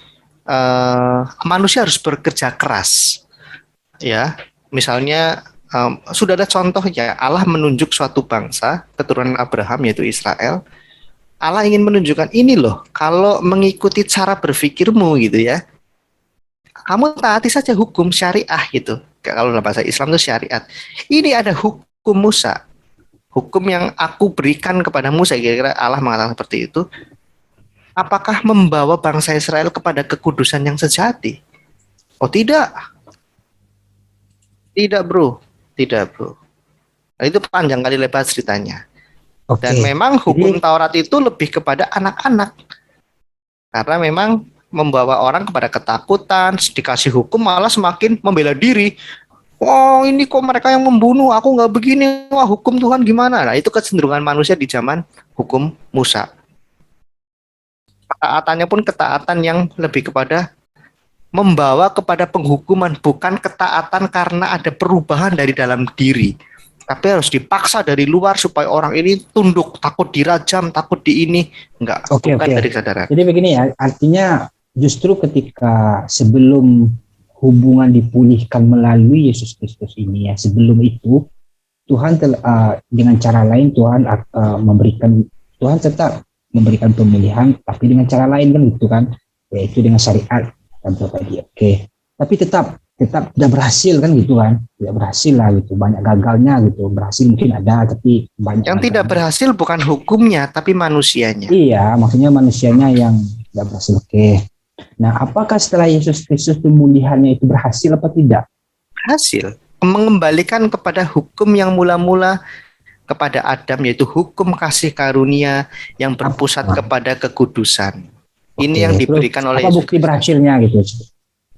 manusia harus bekerja keras, ya. Misalnya sudah ada contoh ya, Allah menunjuk suatu bangsa keturunan Abraham yaitu Israel. Allah ingin menunjukkan ini loh, kalau mengikuti cara berpikirmu gitu ya, kamu taati saja hukum syariah gitu. Kalau dalam bahasa Islam itu syariat. Ini ada hukum Musa, hukum yang aku berikan kepada Musa. Kira-kira Allah mengatakan seperti itu. Apakah membawa bangsa Israel kepada kekudusan yang sejati? Oh tidak. Tidak bro. Nah, itu panjang kali lebar ceritanya. Dan memang hukum Taurat itu lebih kepada anak-anak. Karena memang membawa orang kepada ketakutan, dikasih hukum malah semakin membela diri. Wah, ini kok mereka yang membunuh, aku nggak begini, wah hukum Tuhan gimana? Nah, itu kecenderungan manusia di zaman hukum Musa. Ketaatannya pun ketaatan yang lebih kepada membawa kepada penghukuman, bukan ketaatan karena ada perubahan dari dalam diri, tapi harus dipaksa dari luar supaya orang ini tunduk, takut dirajam, takut di ini. Enggak, bukan dari kesadaran. Jadi begini ya, artinya justru ketika sebelum hubungan dipulihkan melalui Yesus Kristus ini ya, sebelum itu Tuhan dengan cara lain Tuhan tetap memberikan pemilihan, tapi dengan cara lain kan gitu kan, yaitu dengan syariat dan tadi. Tapi tetap tidak berhasil kan gitu kan, tidak berhasil lah gitu, banyak gagalnya gitu. Berhasil mungkin ada, tapi banyak yang tidak berhasil bukan hukumnya tapi manusianya. Iya, maksudnya manusianya yang tidak berhasil. Nah, apakah setelah Yesus Kristus pemulihannya itu berhasil apa tidak? Berhasil, mengembalikan kepada hukum yang mula-mula kepada Adam, yaitu hukum kasih karunia yang berpusat kepada kekudusan. Ini yang diberikan oleh Yesus. Apa bukti berhasilnya gitu?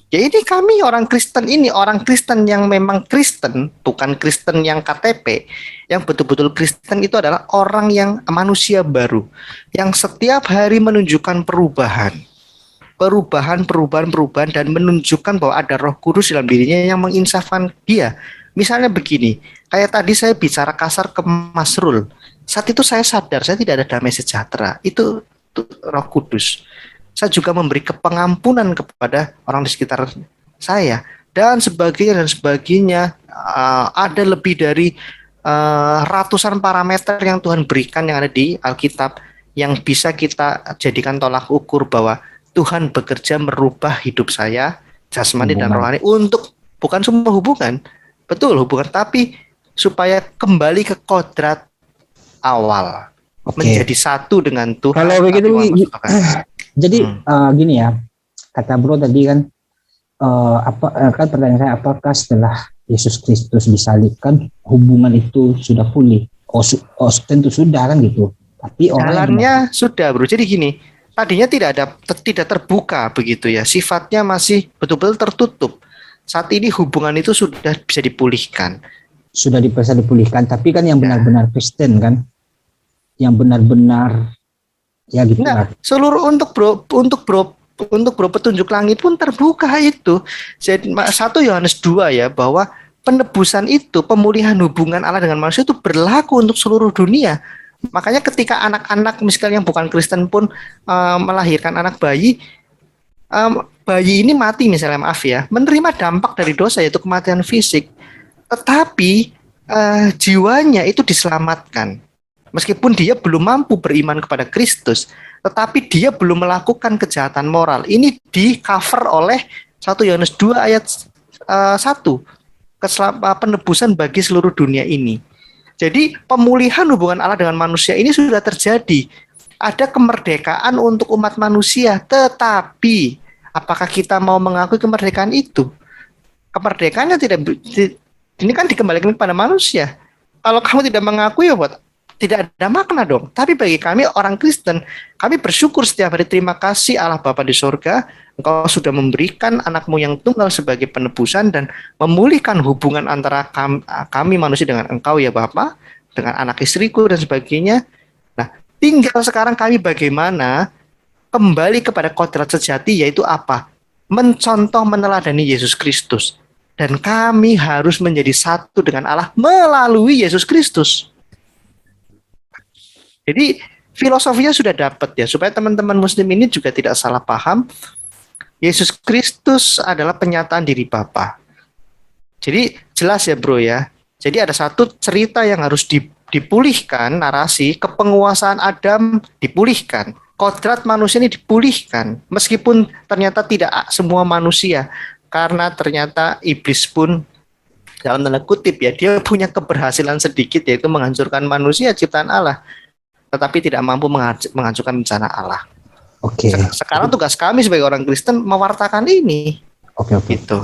Ya ini kami orang Kristen yang memang Kristen, bukan Kristen yang KTP. Yang betul-betul Kristen itu adalah orang yang manusia baru, yang setiap hari menunjukkan perubahan dan menunjukkan bahwa ada Roh Kudus dalam dirinya yang menginsafkan dia. Misalnya begini, kayak tadi saya bicara kasar ke Mas Rul. Saat itu saya sadar saya tidak ada damai sejahtera. Itu Roh Kudus. Saya juga memberi pengampunan kepada orang di sekitar saya dan sebagainya. Ada lebih dari ratusan parameter yang Tuhan berikan yang ada di Alkitab yang bisa kita jadikan tolak ukur bahwa Tuhan bekerja merubah hidup saya, jasmani dan rohani, untuk bukan semua hubungan, betul hubungan, tapi supaya kembali ke kodrat awal, menjadi satu dengan Tuhan. Kalau begitu, jadi gini ya, kata Bro tadi kan, kan pertanyaan saya, apakah setelah Yesus Kristus disalibkan hubungan itu sudah pulih? Tentu sudah kan gitu. Tapi jalannya sudah, Bro. Jadi gini, tadinya tidak terbuka begitu ya, sifatnya masih betul-betul tertutup. Saat ini hubungan itu sudah bisa dipulihkan. Sudah bisa dipulihkan, tapi kan yang benar-benar Kristen kan, yang benar-benar ya gitu. Nah, seluruh untuk bro petunjuk langit pun terbuka itu. Jadi 1 Yohanes 2 ya, bahwa penebusan itu, pemulihan hubungan Allah dengan manusia itu berlaku untuk seluruh dunia. Makanya ketika anak-anak misalnya yang bukan Kristen pun melahirkan anak bayi, bayi ini mati misalnya, maaf ya, menerima dampak dari dosa yaitu kematian fisik, tetapi jiwanya itu diselamatkan. Meskipun dia belum mampu beriman kepada Kristus, tetapi dia belum melakukan kejahatan moral. Ini di cover oleh 1 Yohanes 2 ayat 1, penebusan bagi seluruh dunia ini. Jadi pemulihan hubungan Allah dengan manusia ini sudah terjadi. Ada kemerdekaan untuk umat manusia, tetapi apakah kita mau mengakui kemerdekaan itu? Kemerdekaannya ini kan dikembalikan kepada manusia. Kalau kamu tidak mengakui, ya buat tidak ada makna dong. Tapi bagi kami orang Kristen, kami bersyukur setiap hari, terima kasih Allah Bapa di surga, Engkau sudah memberikan anakmu yang tunggal sebagai penebusan dan memulihkan hubungan antara kami manusia dengan Engkau ya Bapa, dengan anak istriku dan sebagainya. Nah, tinggal sekarang kami bagaimana kembali kepada kodrat sejati, yaitu apa? Mencontoh, meneladani Yesus Kristus. Dan kami harus menjadi satu dengan Allah melalui Yesus Kristus. Jadi filosofinya sudah dapat ya, supaya teman-teman muslim ini juga tidak salah paham. Yesus Kristus adalah penyataan diri Bapa. Jadi jelas ya bro ya. Jadi ada satu cerita yang harus dipulihkan, narasi kepenguasaan Adam dipulihkan. Kodrat manusia ini dipulihkan. Meskipun ternyata tidak semua manusia. Karena ternyata iblis pun dalam tanda kutip ya, dia punya keberhasilan sedikit, yaitu menghancurkan manusia ciptaan Allah, tetapi tidak mampu menghancurkan rencana Allah. Oke. Sekarang tugas kami sebagai orang Kristen mewartakan ini. Oke. Gitu.